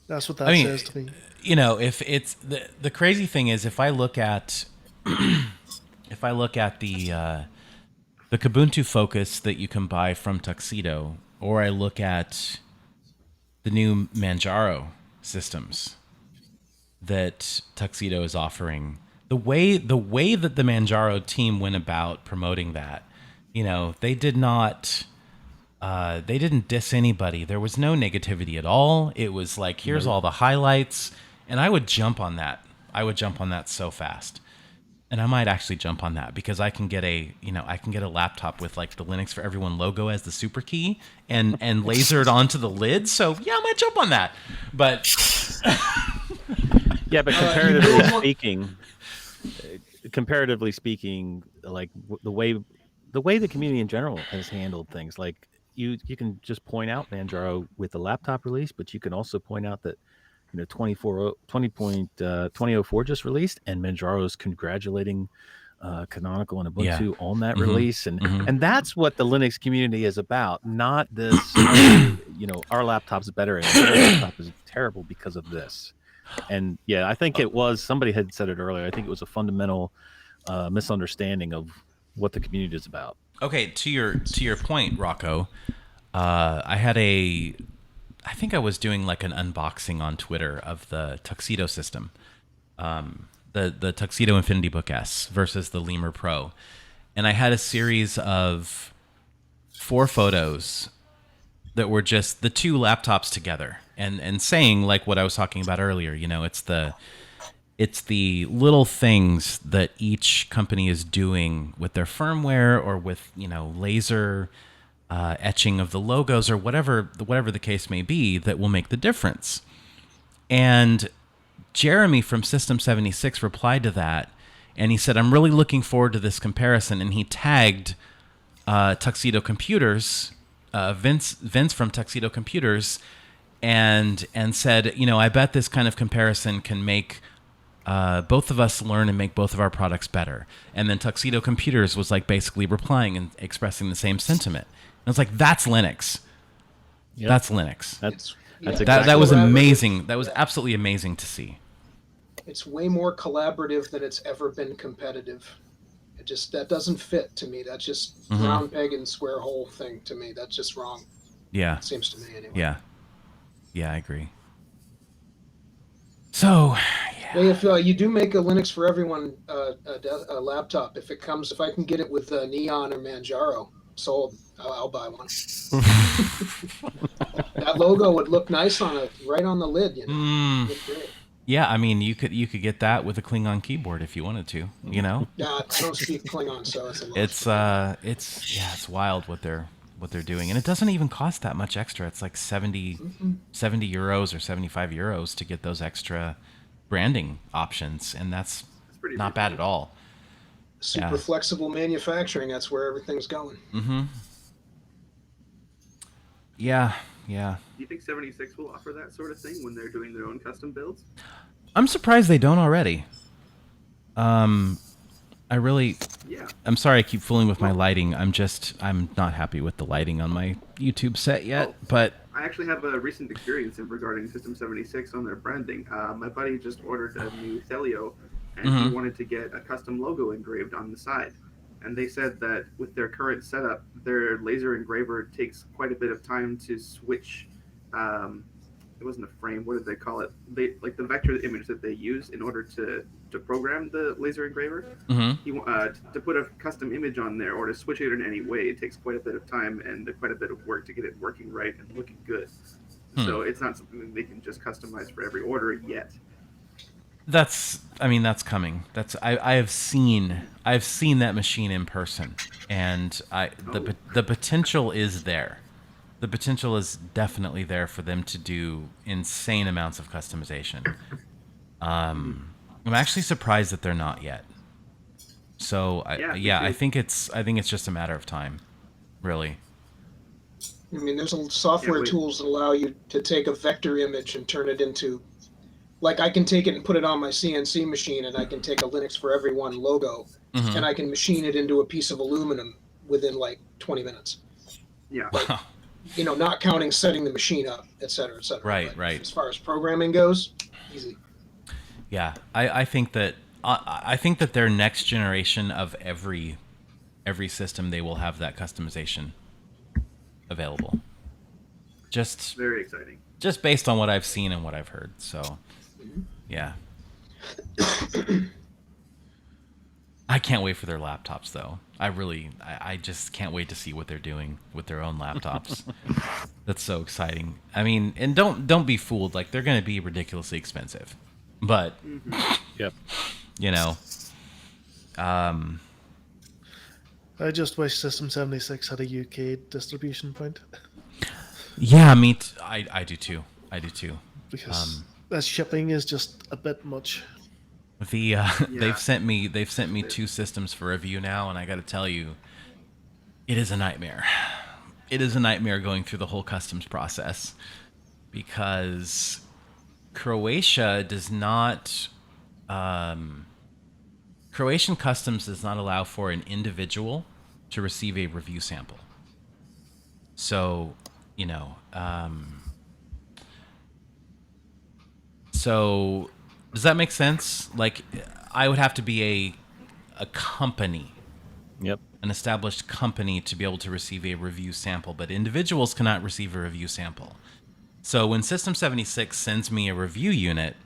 That's what that says to me. You know, if it's the crazy thing is, if I look at the Kubuntu Focus that you can buy from Tuxedo, or I look at the new Manjaro systems that Tuxedo is offering, the way that the Manjaro team went about promoting that, you know, they didn't diss anybody. There was no negativity at all. It was like, here's all the highlights, and I would jump on that. I would jump on that so fast. And I might actually jump on that because I can get a laptop with like the Linux for Everyone logo as the super key and laser it onto the lid. So yeah, I might jump on that. But yeah, but comparatively speaking, like the way the community in general has handled things, like you can just point out Manjaro with the laptop release, but you can also point out that 20.2004 just released, and Manjaro is congratulating Canonical and Ubuntu on that release, and that's what the Linux community is about. Not this, our laptop's better and their laptop is terrible because of this. And yeah, I think it was, somebody had said it earlier, I think it was a fundamental misunderstanding of what the community is about. Okay, to your point, Rocco, I think I was doing like an unboxing on Twitter of the Tuxedo system, the Tuxedo Infinity Book S versus the Lemur Pro, and I had a series of 4 photos that were just the 2 laptops together, and saying like what I was talking about earlier. You know, it's the little things that each company is doing with their firmware or with laser etching of the logos or whatever the case may be that will make the difference. And Jeremy from System 76 replied to that, and he said, I'm really looking forward to this comparison. And he tagged Tuxedo Computers, Vince from Tuxedo Computers, and said, I bet this kind of comparison can make both of us learn and make both of our products better. And then Tuxedo Computers was like basically replying and expressing the same sentiment. And I was like, that's Linux. Yep. That's Linux. That was amazing. That was absolutely amazing to see. It's way more collaborative than it's ever been competitive. That doesn't fit to me. That's just round peg and square hole thing to me. That's just wrong. Yeah. It seems to me anyway. Yeah. Yeah, I agree. So, yeah. Well, if you do make a Linux for Everyone a laptop, if I can get it with Neon or Manjaro, sold. I'll buy one. That logo would look nice right on the lid. Look great. Yeah, I mean, you could get that with a Klingon keyboard if you wanted to. Yeah, I don't speak Klingon, so it's a it's wild what they're doing, and it doesn't even cost that much extra. It's like 70 euros or 75 euros to get those extra branding options, and that's not bad at all. Super flexible manufacturing. That's where everything's going. Yeah. Do you think 76 will offer that sort of thing when they're doing their own custom builds? I'm surprised they don't already. I'm sorry I keep fooling with my lighting. I'm not happy with the lighting on my YouTube set yet, but I actually have a recent experience regarding System 76 on their branding. My buddy just ordered a new Thelio, and he wanted to get a custom logo engraved on the side. And they said that with their current setup, their laser engraver takes quite a bit of time to switch. It wasn't a frame. What did they call it? Like the vector image that they use in order to program the laser engraver. To put a custom image on there or to switch it in any way, it takes quite a bit of time and quite a bit of work to get it working right and looking good. So it's not something that they can just customize for every order yet. That's coming. I've seen that machine in person, and the potential is there. The potential is definitely there for them to do insane amounts of customization. I'm actually surprised that they're not yet. So I think it's just a matter of time, really. I mean, there's software tools that allow you to take a vector image and turn it into, like, I can take it and put it on my CNC machine, and I can take a Linux for Everyone logo, and I can machine it into a piece of aluminum within like 20 minutes. Yeah. Wow. You know, not counting setting the machine up, et cetera, et cetera. Right, But right. As far as programming goes, easy. Yeah, I think that their next generation of every system, they will have that customization available. Just very exciting. Just based on what I've seen and what I've heard. So, yeah. I can't wait for their laptops, though. I just can't wait to see what they're doing with their own laptops. That's so exciting. I mean, and don't be fooled. Like, they're going to be ridiculously expensive, but yep, you know, I just wish System 76 had a UK distribution point. Yeah, I do too. I do too. Because that shipping is just a bit much. They've sent me 2 systems for review now, and I got to tell you, it is a nightmare. It is a nightmare going through the whole customs process, because Croatia does not. Croatian customs does not allow for an individual to receive a review sample. So, you know, so does that make sense? Like, I would have to be a company. Yep. An established company to be able to receive a review sample, but individuals cannot receive a review sample. So when System 76 sends me a review unit,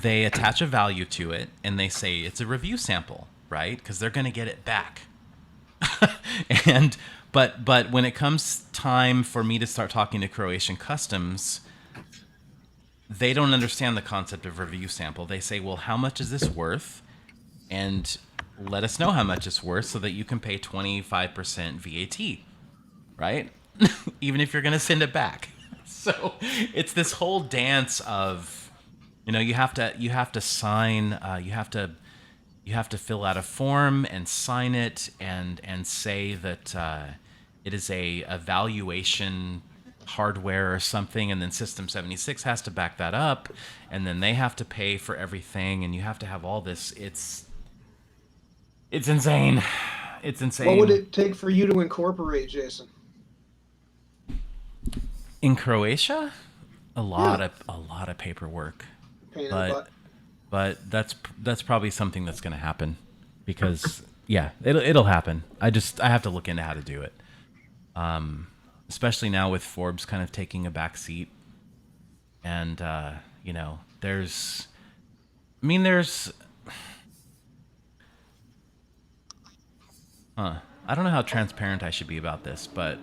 they attach a value to it and they say it's a review sample, right? Because they're going to get it back. But when it comes time for me to start talking to Croatian customs, they don't understand the concept of review sample. They say, well, how much is this worth? And let us know how much it's worth so that you can pay 25% VAT, right? Even if you're going to send it back. So it's this whole dance of, you know, you have to sign, you have to fill out a form and sign it and say that it is a evaluation hardware or something, and then System 76 has to back that up, and then they have to pay for everything, and you have to have all this. It's insane. It's insane. What would it take for you to incorporate, Jason? In Croatia, a lot of paperwork. But that's probably something that's going to happen, because yeah, it'll happen. I have to look into how to do it. Especially now with Forbes kind of taking a back seat, and you know, there's I don't know how transparent I should be about this, but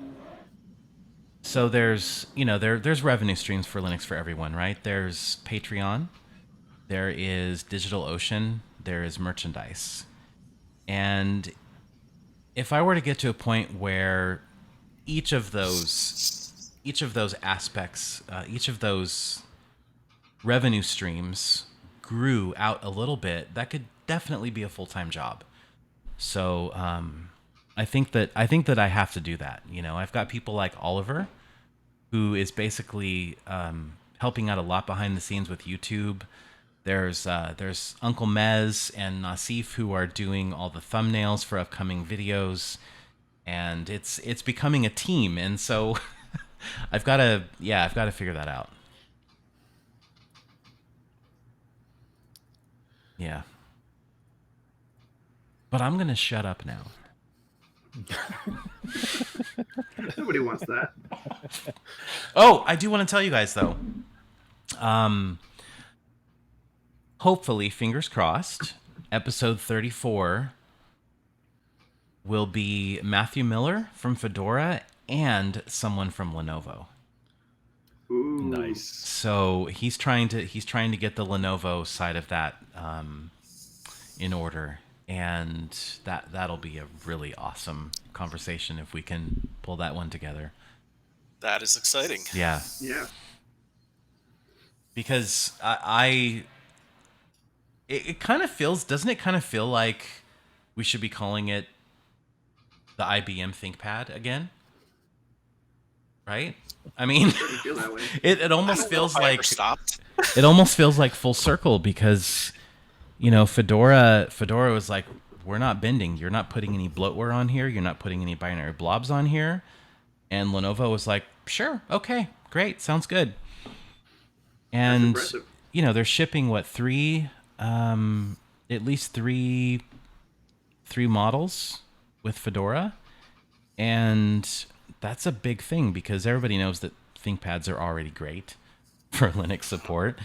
so there's revenue streams for Linux for everyone, right? There's Patreon, there is DigitalOcean, there is merchandise. And if I were to get to a point where each of those aspects, each of those revenue streams grew out a little bit, that could definitely be a full-time job. So I think that I have to do that. You know, I've got people like Oliver, who is basically helping out a lot behind the scenes with YouTube. There's Uncle Mez and Nasif, who are doing all the thumbnails for upcoming videos, and it's becoming a team. And so I've got to figure that out. Yeah. But I'm going to shut up now. Nobody wants that. Oh, I do want to tell you guys, though. Hopefully, fingers crossed, episode 34 will be Matthew Miller from Fedora and someone from Lenovo. Ooh. Nice. So he's trying to get the Lenovo side of that in order, and that'll be a really awesome conversation if we can pull that one together. That is exciting. Yeah. Yeah. because it kind of feels, doesn't it kind of feel like we should be calling it the IBM ThinkPad again? Right? I mean, Feel that way. it almost feels like stopped. It almost feels like full circle because, you know, Fedora was like, we're not bending. You're not putting any bloatware on here. You're not putting any binary blobs on here. And Lenovo was like, sure, okay, great, sounds good. And you know, they're shipping what, at least three models with Fedora, and that's a big thing because everybody knows that ThinkPads are already great for Linux support,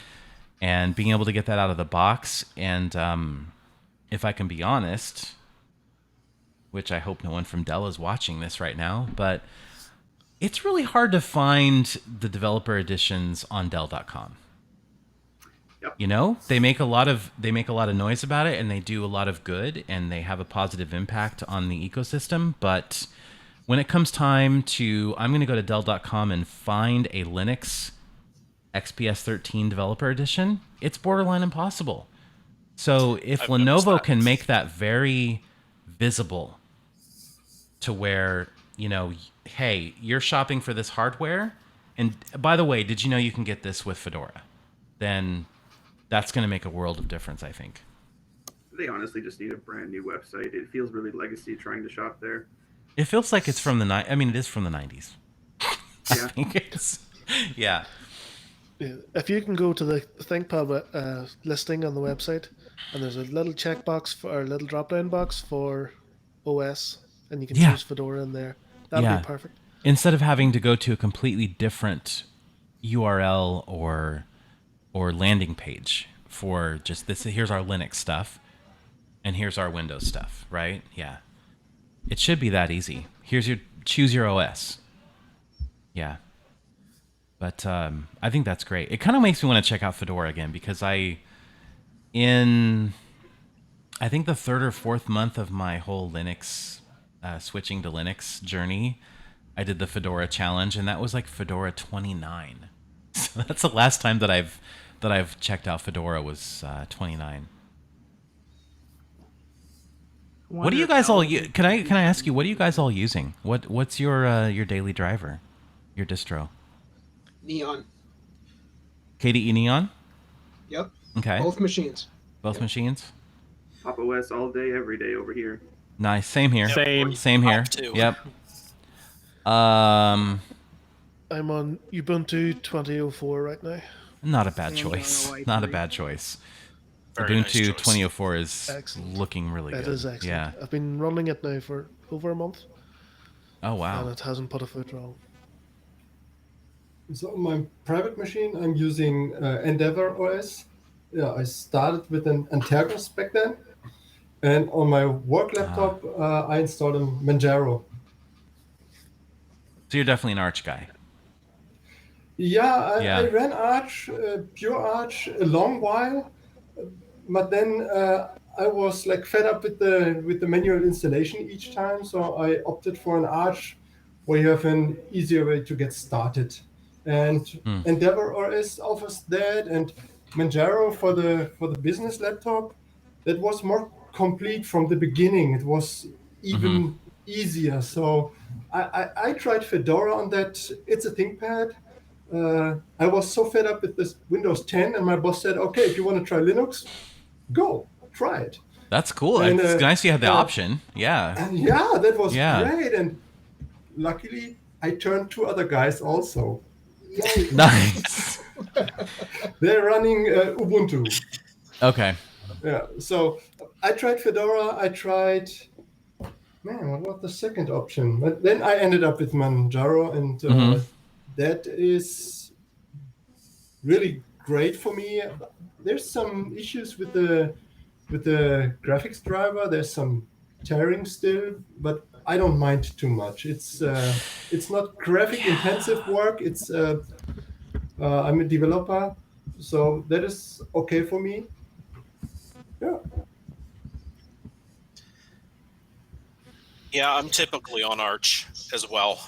and being able to get that out of the box. And if I can be honest, which I hope no one from Dell is watching this right now, but it's really hard to find the developer editions on Dell.com. Yep. You know, they make a lot of noise about it, and they do a lot of good, and they have a positive impact on the ecosystem. But when it comes time to, I'm going to go to Dell.com and find a Linux XPS 13 developer edition, it's borderline impossible. So if Lenovo can make that very visible to where, you know, hey, you're shopping for this hardware, and by the way, did you know you can get this with Fedora? Then that's going to make a world of difference, I think. They honestly just need a brand new website. It feels really legacy trying to shop there. It feels like it's from the I mean, it is from the 90s. Yeah. I think it's, yeah. If you can go to the ThinkPad listing on the website, and there's a little checkbox or a little drop-down box for OS, and you can choose Fedora in there. That'd be perfect. Instead of having to go to a completely different URL or landing page for just this, here's our Linux stuff, and here's our Windows stuff, right? Yeah. It should be that easy. Choose your OS. Yeah. But I think that's great. It kind of makes me want to check out Fedora again because I think the third or fourth month of my whole Linux switching to Linux journey, I did the Fedora challenge, and that was like Fedora 29. So that's the last time that I've checked out Fedora was 29. What do you guys all use? Can I ask you, what are you guys all using? What's your daily driver, your distro? Neon. KDE Neon? Yep. Okay. Both machines. Both machines? Pop OS all day, every day over here. Nice. Same here. Same here. Yep. I'm on Ubuntu 20.04 right now. Not a bad choice. Not a bad choice. Ubuntu 20.04 is looking really good. It is excellent. Yeah. I've been running it now for over a month. Oh, wow. And it hasn't put a foot wrong. So on my private machine, I'm using Endeavor OS. Yeah, I started with an Antergos back then. And on my work laptop, I installed a Manjaro. So you're definitely an Arch guy. Yeah, I ran Arch, pure Arch, a long while, but then I was like fed up with the manual installation each time, so I opted for an Arch where you have an easier way to get started. And Endeavor OS offers that, and Manjaro for the business laptop, that was more complete from the beginning. It was even easier. So I tried Fedora on that. It's a ThinkPad. I was so fed up with this Windows 10, and my boss said, okay, if you want to try Linux, go, try it. That's cool. And, it's nice you have the option. Yeah. And yeah, that was great. And luckily, I turned 2 other guys also. Yay. Nice. They're running Ubuntu. Okay. Yeah, so I tried Fedora, what was the second option? But then I ended up with Manjaro, and that is really great for me. There's some issues with the graphics driver. There's some tearing still, but I don't mind too much. It's not graphic intensive work. It's I'm a developer, so that is okay for me. Yeah. Yeah, I'm typically on Arch as well,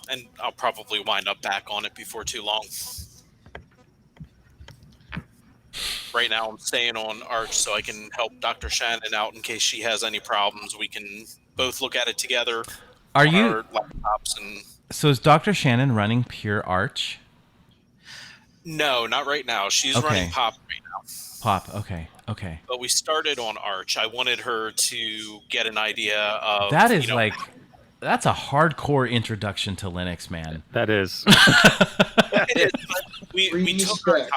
and I'll probably wind up back on it before too long. right now I'm staying on Arch so I can help Dr. Shannon out in case she has any problems. We can both look at it together Are on you? our laptops. And So is Dr. Shannon running pure Arch? no, not right now. She's Okay. running Pop right now. Pop. Okay. Okay. But we started on Arch. I wanted her to get an idea of That is like, that's a hardcore introduction to Linux, man. That is. It is, but we took our time,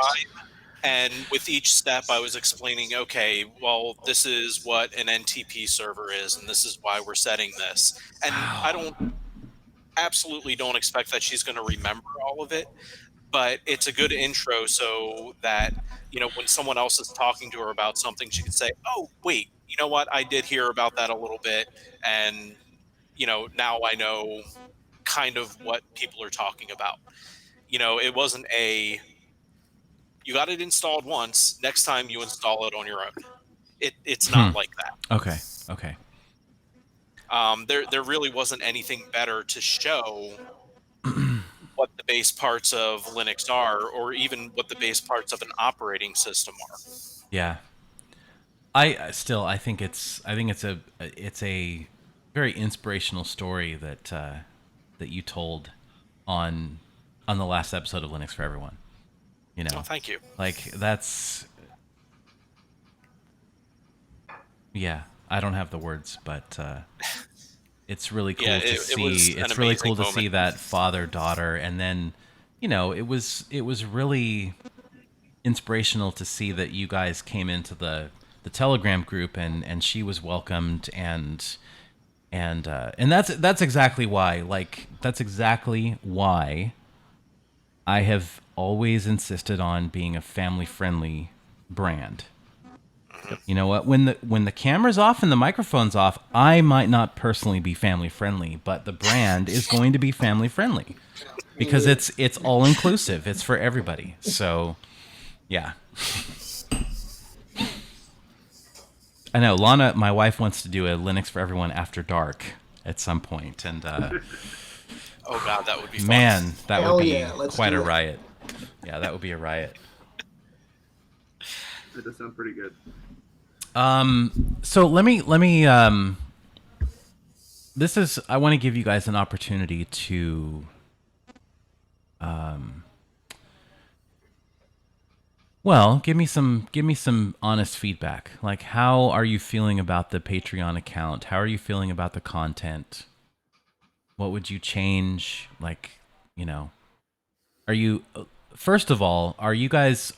and with each step I was explaining, okay, well, this is what an NTP server is, and this is why we're setting this. And I absolutely don't expect that she's going to remember all of it, but it's a good intro so that, when someone else is talking to her about something, she can say, oh, wait, you know what? I did hear about that a little bit, and, now I know kind of what people are talking about. It wasn't you got it installed once, next time you install it on your own. It's not like that. Okay. Okay. There really wasn't anything better to show what the base parts of Linux are, or even what the base parts of an operating system are. Yeah. I think it's a very inspirational story that you told on the last episode of Linux for Everyone. Oh, thank you. Like, that's, yeah, I don't have the words, but it's really cool to see. It's really cool to see that father-daughter, and then, it was really inspirational to see that you guys came into the Telegram group and she was welcomed, and that's exactly why. Like, that's exactly why I have always insisted on being a family-friendly brand. Yep. You know what? When the camera's off and the microphone's off, I might not personally be family-friendly, but the brand is going to be family-friendly because it's all-inclusive. It's for everybody. So, yeah. I know Lana, my wife, wants to do a Linux for Everyone After Dark at some point, and oh god, that would be fun. Man, that Hell would be yeah, let's quite do a it. riot. Yeah, that would be a riot. That does sound pretty good. So let me this is, I want to give you guys an opportunity to well, give me some honest feedback. Like, how are you feeling about the Patreon account? How are you feeling about the content? What would you change? Like, are you, first of all, are you guys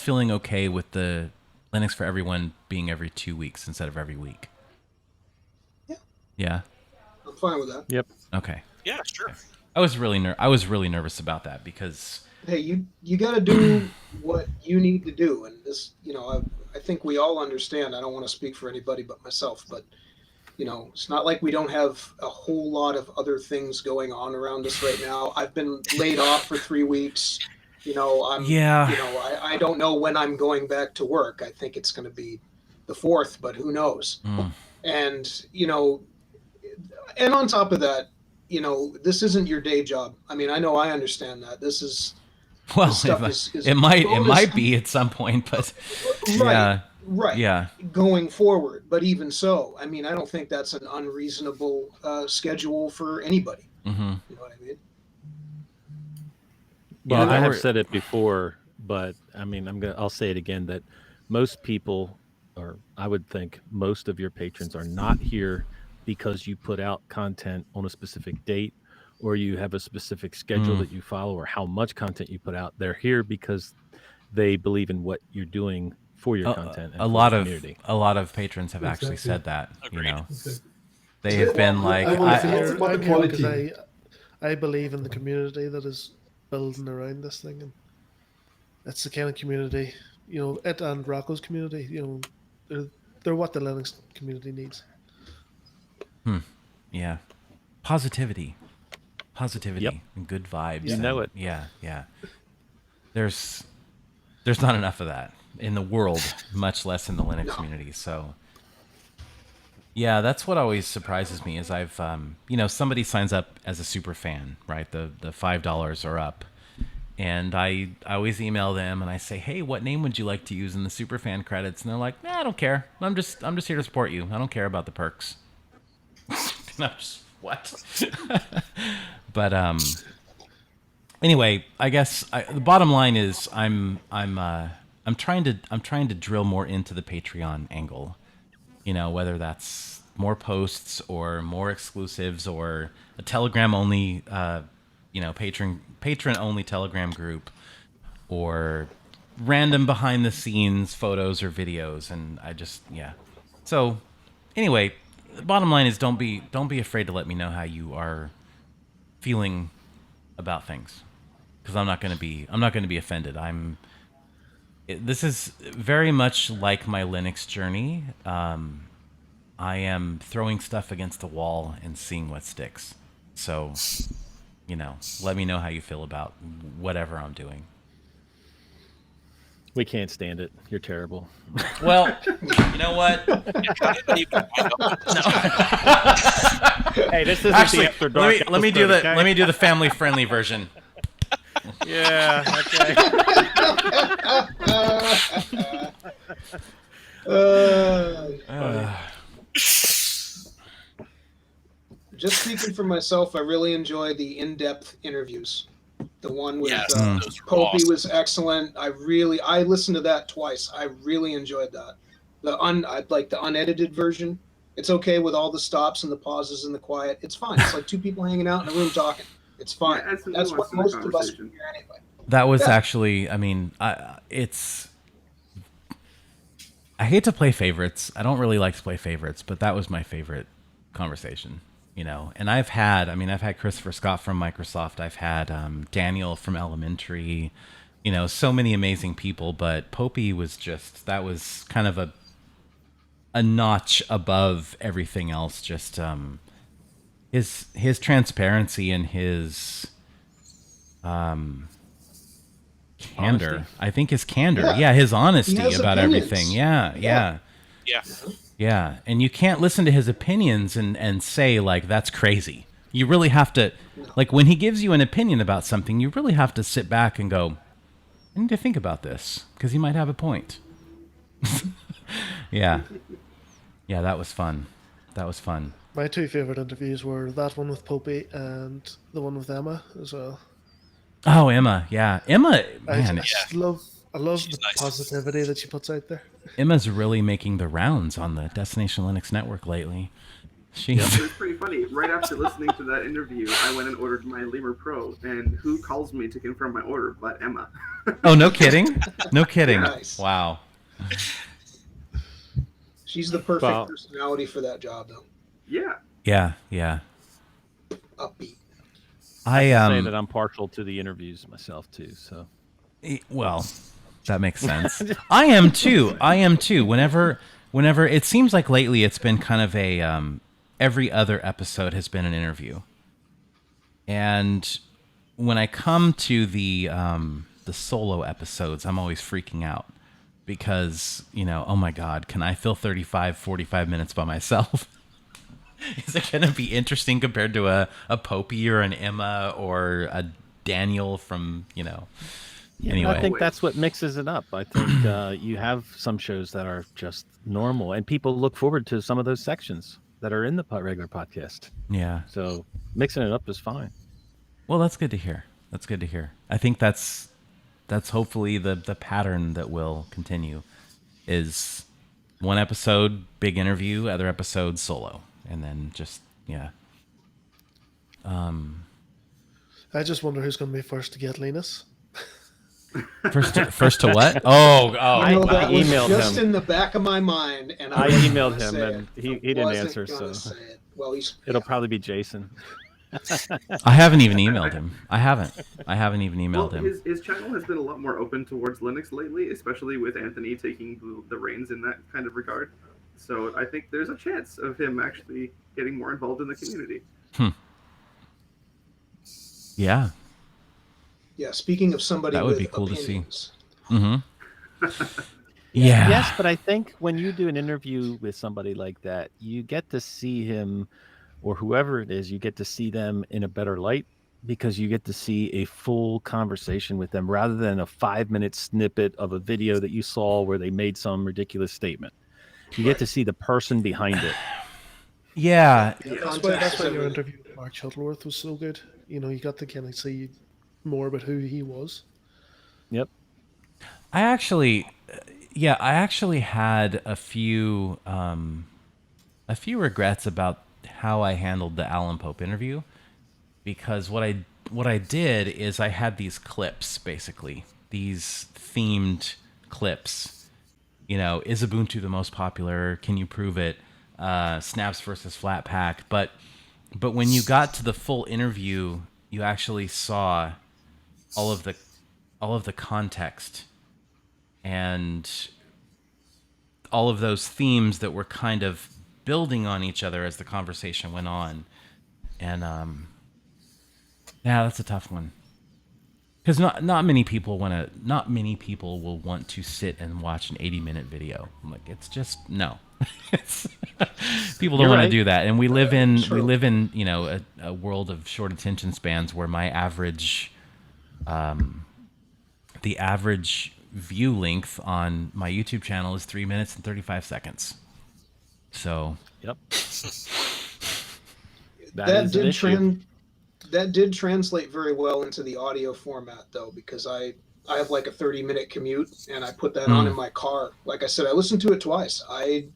feeling okay with the Linux for Everyone being every 2 weeks instead of every week? Yeah. Yeah. I'm fine with that. Yep. Okay. Yeah, sure. I was really nervous about that because, Hey, you got to do what you need to do, and this, I think we all understand. I don't want to speak for anybody but myself, but it's not like we don't have a whole lot of other things going on around us right now. I've been laid off for 3 weeks. I don't know when I'm going back to work. I think it's going to be the 4th, but who knows? And and on top of that, this isn't your day job. I mean, I know, I understand that. This is, well, is it might be at some point, but right, yeah. right, Yeah. going forward. But even so, I mean, I don't think that's an unreasonable schedule for anybody. Mm-hmm. You know what I mean? Well, I have said it before, but I mean, I'll say it again, that most people, or I would think most of your patrons, are not here because you put out content on a specific date, or you have a specific schedule that you follow, or how much content you put out. They're here because they believe in what you're doing for your content and a lot of patrons have actually said that. Agreed. They have been like, I'm here because I believe in the community that is building around this thing, and it's the kind of community, it and Rocco's community, they're what the Linux community needs. Yeah, positivity, Yep. and good vibes. You know it. Yeah. There's not enough of that in the world, much less in the Linux community. So, yeah, that's what always surprises me is somebody signs up as a super fan, right? The $5 or up, And I always email them and I say, hey, what name would you like to use in the superfan credits? And they're like, nah, I don't care. I'm just here to support you. I don't care about the perks. And I'm just, what? But anyway, I guess the bottom line is I'm trying to drill more into the Patreon angle. You know, whether that's more posts or more exclusives or a Telegram only, patron only Telegram group, or random behind the scenes photos or videos. And I just, yeah. So anyway, the bottom line is don't be afraid to let me know how you are feeling about things, because I'm not going to be offended. This is very much like my Linux journey. I am throwing stuff against the wall and seeing what sticks. So, let me know how you feel about whatever I'm doing. We can't stand it. You're terrible. Well, you know what? Hey, this isn't actually, the After Dark let me do episode, okay? let me do the family friendly version. Yeah. Okay. Just speaking for myself, I really enjoy the in-depth interviews. The one with those were Popey awesome. was excellent. I listened to that twice. I really enjoyed that. I'd like the unedited version. It's okay with all the stops and the pauses and the quiet. It's fine. It's like two people hanging out in a room talking. It's fine. Yeah, That's what most of us do here anyway. That was actually, I mean, I hate to play favorites. I don't really like to play favorites, but that was my favorite conversation, And I've had Christopher Scott from Microsoft. I've had Daniel from Elementary, so many amazing people. But Popey was that was kind of a notch above everything else. Just his transparency and his candor. Honesty. I think his candor. Yeah, his honesty about opinions. everything. Yeah. Yeah. And you can't listen to his opinions and say, like, that's crazy. You really have to, like, when he gives you an opinion about something, you really have to sit back and go, I need to think about this, because he might have a point. Yeah, that was fun. My two favorite interviews were that one with Popey and the one with Emma as well. Oh, Emma. Yeah. Emma, man. I love She's the nice. positivity that she puts out there. Emma's really making the rounds on the Destination Linux network lately. It was pretty funny. Right after listening to that interview, I went and ordered my Lemur Pro, and who calls me to confirm my order but Emma? Oh, no kidding? No kidding. Nice. Wow. She's the perfect personality for that job, though. Yeah. Yeah. Upbeat. I say that I'm partial to the interviews myself too. So, well, that makes sense. I am too. Whenever it seems like lately, it's been kind of a every other episode has been an interview, and when I come to the solo episodes, I'm always freaking out because oh my God, can I fill 35-45 minutes by myself? Is it going to be interesting compared to a Popey or an Emma or a Daniel from, anyway. I think that's what mixes it up. I think you have some shows that are just normal, and people look forward to some of those sections that are in the regular podcast. Yeah. So mixing it up is fine. Well, that's good to hear. I think that's hopefully the pattern that will continue is one episode, big interview, other episode, solo. And then just, yeah. I just wonder who's going to be first to get Linus. First to what? Oh! I emailed just him. in the back of my mind, and I emailed him, and he didn't answer. So well, it'll probably be Jason. I haven't even emailed him. I haven't even emailed him. His channel has been a lot more open towards Linux lately, especially with Anthony taking the reins in that kind of regard. So I think there's a chance of him actually getting more involved in the community. Yeah. Yeah, speaking of somebody that would with be cool opinions. to see. Yeah. Yes, but I think when you do an interview with somebody like that, you get to see him or whoever it is, you get to see them in a better light because you get to see a full conversation with them rather than a 5-minute snippet of a video that you saw where they made some ridiculous statement. You get to see the person behind it. Yeah. That's why your interview with Mark Shuttleworth was so good. You know, you got to kind of see more about who he was. Yep. I actually had a few regrets about how I handled the Alan Pope interview, because what I did is I had these clips, basically these themed clips. You know, is Ubuntu the most popular? Can you prove it? Snaps versus Flatpak. But when you got to the full interview, you actually saw all of the context and all of those themes that were kind of building on each other as the conversation went on. And yeah, that's a tough one, because not many people will want to sit and watch an 80-minute video. Like, it's just no. People don't want to do that, and we live in you know, a world of short attention spans where my average the average view length on my YouTube channel is 3 minutes and 35 seconds. So yep. That did translate very well into the audio format, though, because I have like a 30-minute commute, and I put that on in my car. Like I said, I listened to it twice. I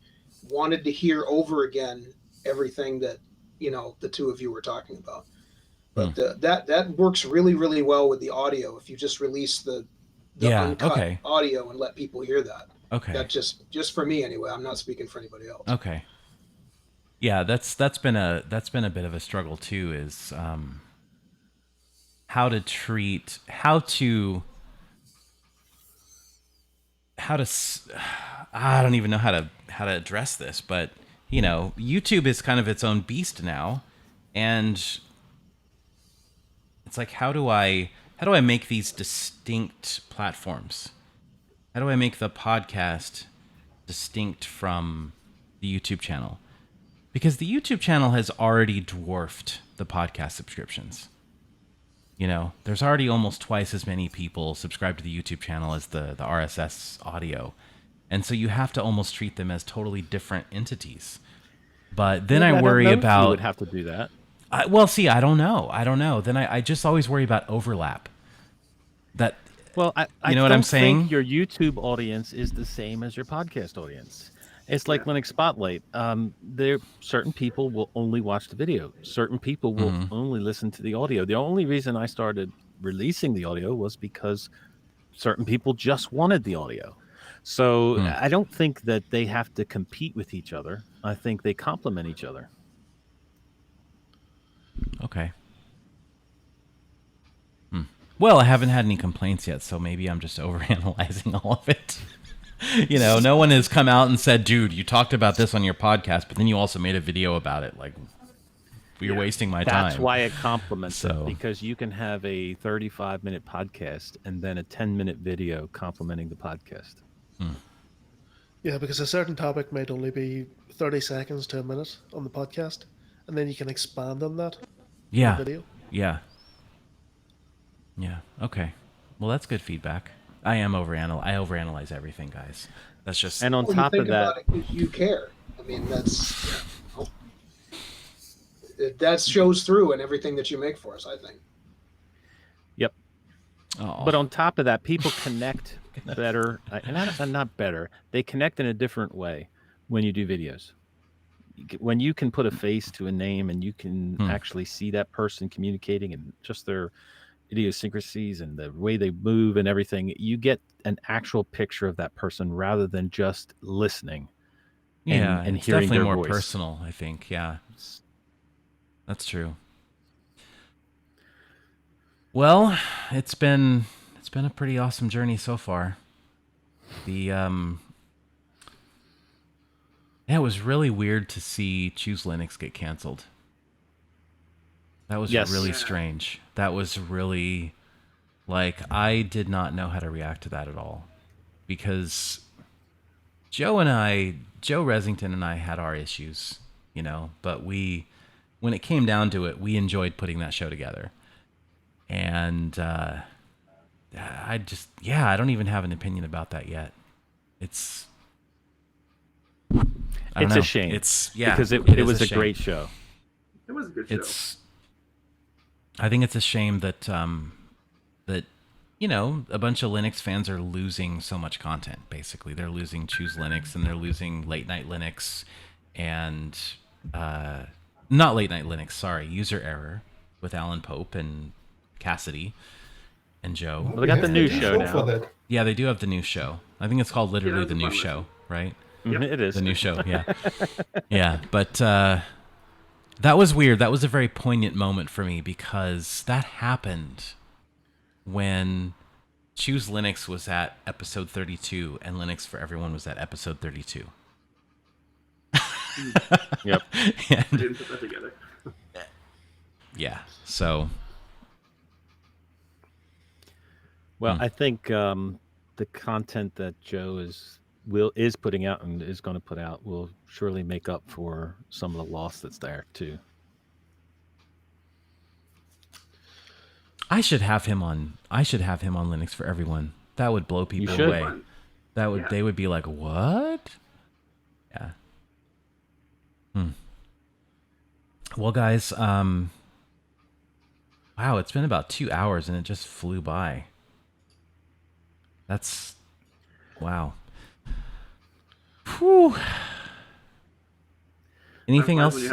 wanted to hear over again everything that, you know, the two of you were talking about. But that works really, really well with the audio if you just release the uncut audio and let people hear that. Okay. That just for me anyway. I'm not speaking for anybody else. Okay. Yeah, that's been a bit of a struggle too. Is how to I don't even know how to address this, but you know, YouTube is kind of its own beast now, and it's like, how do I make these distinct platforms? How do I make the podcast distinct from the YouTube channel? Because the YouTube channel has already dwarfed the podcast subscriptions. You know, there's already almost twice as many people subscribed to the YouTube channel as the RSS audio. And so you have to almost treat them as totally different entities. But then I worry about... You would have to do that. Well, see, I don't know. Then I just always worry about overlap. That, well, I know what I'm saying? Think your YouTube audience is the same as your podcast audience. It's like Linux Spotlight. Certain people will only watch the video. Certain people will only listen to the audio. The only reason I started releasing the audio was because certain people just wanted the audio. So I don't think that they have to compete with each other. I think they complement each other. Okay. Well, I haven't had any complaints yet, so maybe I'm just overanalyzing all of it. You know, no one has come out and said, dude, you talked about this on your podcast, but then you also made a video about it. Like, you're wasting my time. That's why it complements it, because you can have a 35-minute podcast and then a 10-minute video complementing the podcast. Yeah, because a certain topic might only be 30 seconds to a minute on the podcast, and then you can expand on that in the video. Yeah. Okay. Well, that's good feedback. I overanalyze everything, guys. That's just... And on top of that... You care. I mean, that shows through in everything that you make for us, I think. Yep. Oh. But on top of that, people connect better, and not better. They connect in a different way when you do videos. When you can put a face to a name and you can actually see that person communicating and just their idiosyncrasies and the way they move and everything, you get an actual picture of that person rather than just listening. And it's hearing definitely their more voice. Personal, I think. Yeah, that's true. Well, it's been a pretty awesome journey so far. It was really weird to see Choose Linux get canceled. That was really strange. That was really, like, I did not know how to react to that at all. Because Joe Resington and I had our issues, you know, but when it came down to it, we enjoyed putting that show together. And I don't even have an opinion about that yet. It's a shame. Because it was a great show. It was a good show. I think it's a shame that that a bunch of Linux fans are losing so much content. Basically, they're losing Choose Linux and they're losing Late Night Linux and not Late Night Linux. Sorry, User Error with Alan Pope and Cassidy and Joe. Well, they got the new show now. Yeah, they do have the new show. I think it's called literally the new show, right? Yep. It is the new show. Yeah, yeah. But that was weird. That was a very poignant moment for me because that happened when Choose Linux was at episode 32 and Linux for Everyone was at episode 32. Yep. I didn't put that together. Yeah. So. Well, I think the content that Joe is putting out and is going to put out will surely make up for some of the loss that's there too. I should have him on Linux for Everyone. That would blow people away. They would be like, "What?" Yeah. Well, guys, wow, it's been about 2 hours and it just flew by. That's wow. Whew. Anything else?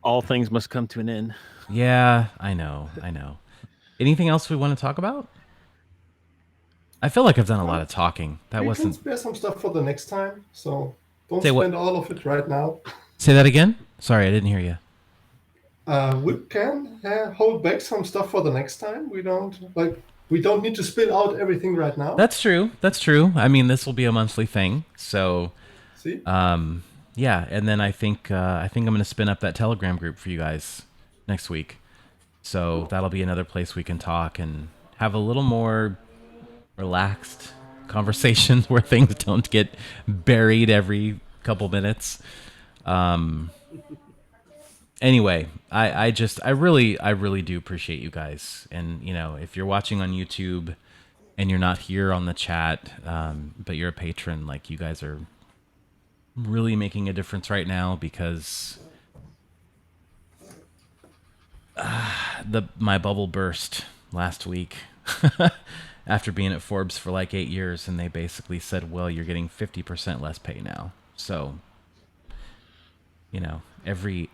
All things must come to an end. Yeah, I know. Anything else we want to talk about? I feel like I've done a lot of talking. That we wasn't. can spare some stuff for the next time, so don't spend all of it right now. Say that again. Sorry, I didn't hear you. We can hold back some stuff for the next time. We don't need to spill out everything right now. That's true. I mean, this will be a monthly thing, so. See. Yeah, and then I think I'm going to spin up that Telegram group for you guys next week. So that'll be another place we can talk and have a little more relaxed conversations where things don't get buried every couple minutes. Anyway, I really do appreciate you guys. And, if you're watching on YouTube and you're not here on the chat, but you're a patron, like, you guys are really making a difference right now because my bubble burst last week after being at Forbes for like 8 years, and they basically said, well, you're getting 50% less pay now. So, every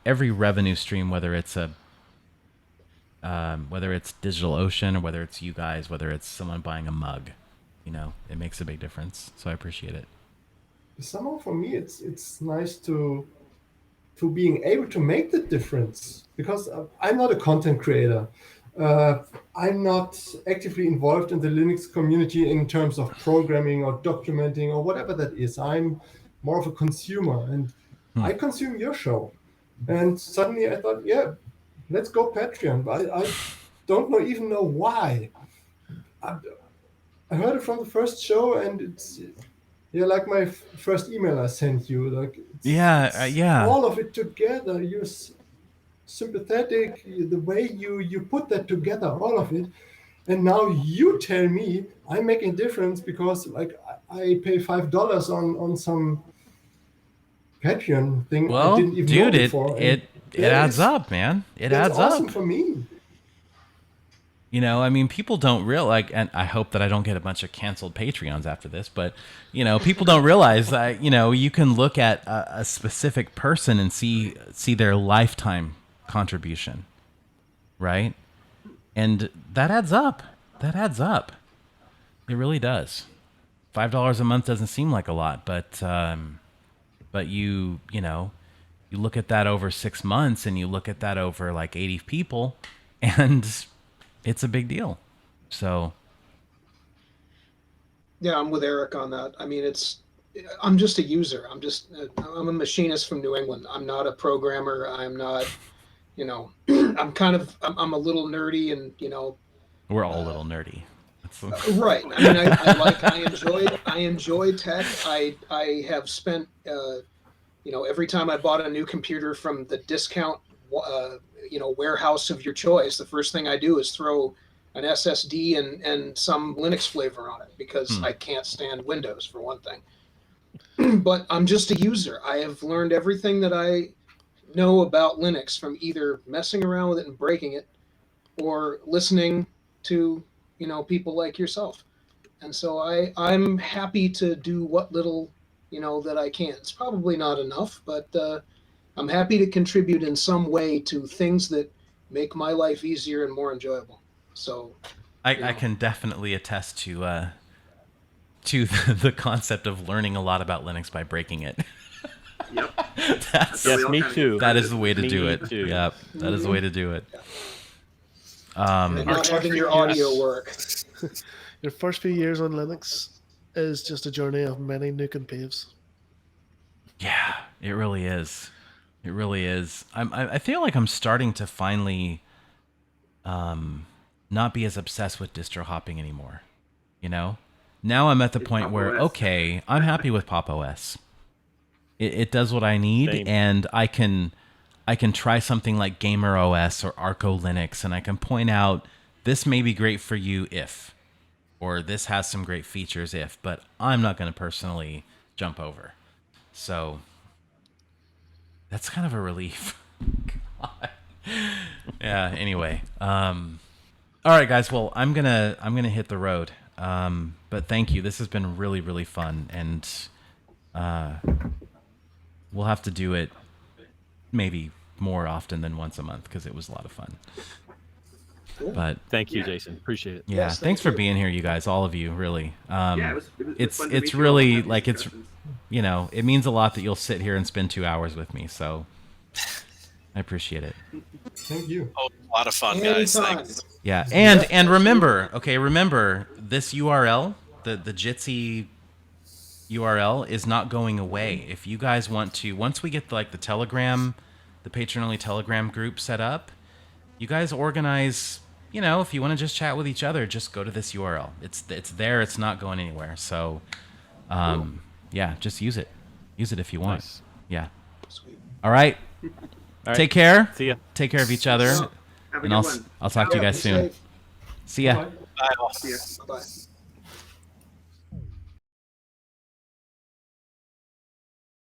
revenue stream, whether it's DigitalOcean or whether it's you guys, whether it's someone buying a mug, it makes a big difference. So I appreciate it. Somehow for me, it's nice to being able to make the difference because I'm not a content creator. I'm not actively involved in the Linux community in terms of programming or documenting or whatever that is. I'm more of a consumer, and I consume your show. And suddenly I thought, yeah, let's go Patreon. I don't even know why. I heard it from the first show, and it's like my first email I sent you. Like yeah. All of it together. You're sympathetic. The way you put that together, all of it. And now you tell me I'm making a difference because like I pay $5 on some Patreon thing. Well, I didn't even dude, know before. it adds up, man. It adds up. Awesome for me. I mean, people don't realize, and I hope that I don't get a bunch of canceled Patreons after this, but, people don't realize that, you can look at a specific person and see their lifetime contribution, right? And that adds up. It really does. $5 a month doesn't seem like a lot, but you look at that over 6 months and you look at that over like 80 people and it's a big deal. So. Yeah, I'm with Eric on that. I mean, I'm just a user. I'm a machinist from New England. I'm not a programmer. I'm not, I'm a little nerdy and, We're all a little nerdy. Right. I mean, I enjoy tech. I have spent, every time I bought a new computer from the discount warehouse of your choice, the first thing I do is throw an SSD and some Linux flavor on it, because I can't stand Windows, for one thing. But I'm just a user. I have learned everything that I know about Linux from either messing around with it and breaking it, or listening to people like yourself. And so I'm happy to do what little that I can. It's probably not enough, but I'm happy to contribute in some way to things that make my life easier and more enjoyable. So I can definitely attest to the concept of learning a lot about Linux by breaking it. Yep. Yes, me too. That is the way to do it. too. Yep, that is the way to do it. and not having your audio work. Your first few years on Linux is just a journey of many nuke and paves. Yeah, it really is. It really is. I feel like I'm starting to finally not be as obsessed with distro hopping anymore. Now I'm at the point where, okay, I'm happy with Pop OS. It does what I need, Same. and I can try something like Gamer OS or Arco Linux, and I can point out this may be great for you if, or this has some great features if, but I'm not going to personally jump over. So that's kind of a relief. God. Yeah. Anyway, all right, guys. Well, I'm gonna hit the road. But thank you. This has been really, really fun, and we'll have to do it maybe more often than once a month, because it was a lot of fun. But Thank you, Jason. Appreciate it. yeah, Yes, thanks for thank you. being here, you guys, all of you, really. It was It's fun to meet you all really and have these like it's discussions. it means a lot that you'll sit here and spend 2 hours with me. So I appreciate it. Thank you. Oh, a lot of fun, guys. Anytime. Thanks. Yeah, and remember, remember this URL, the Jitsi URL is not going away. If you guys want to, once we get the Telegram, the patron-only Telegram group set up, you guys organize. If you want to just chat with each other, just go to this URL. It's there. It's not going anywhere. So, yeah, just use it. Use it if you want. Nice. Yeah. Sweet. All right. All right. Take care. See ya. Take care of each other. Have a And good one. I'll talk to you Yeah, guys be soon. safe. See ya. Bye. Bye all. See ya. Bye-bye.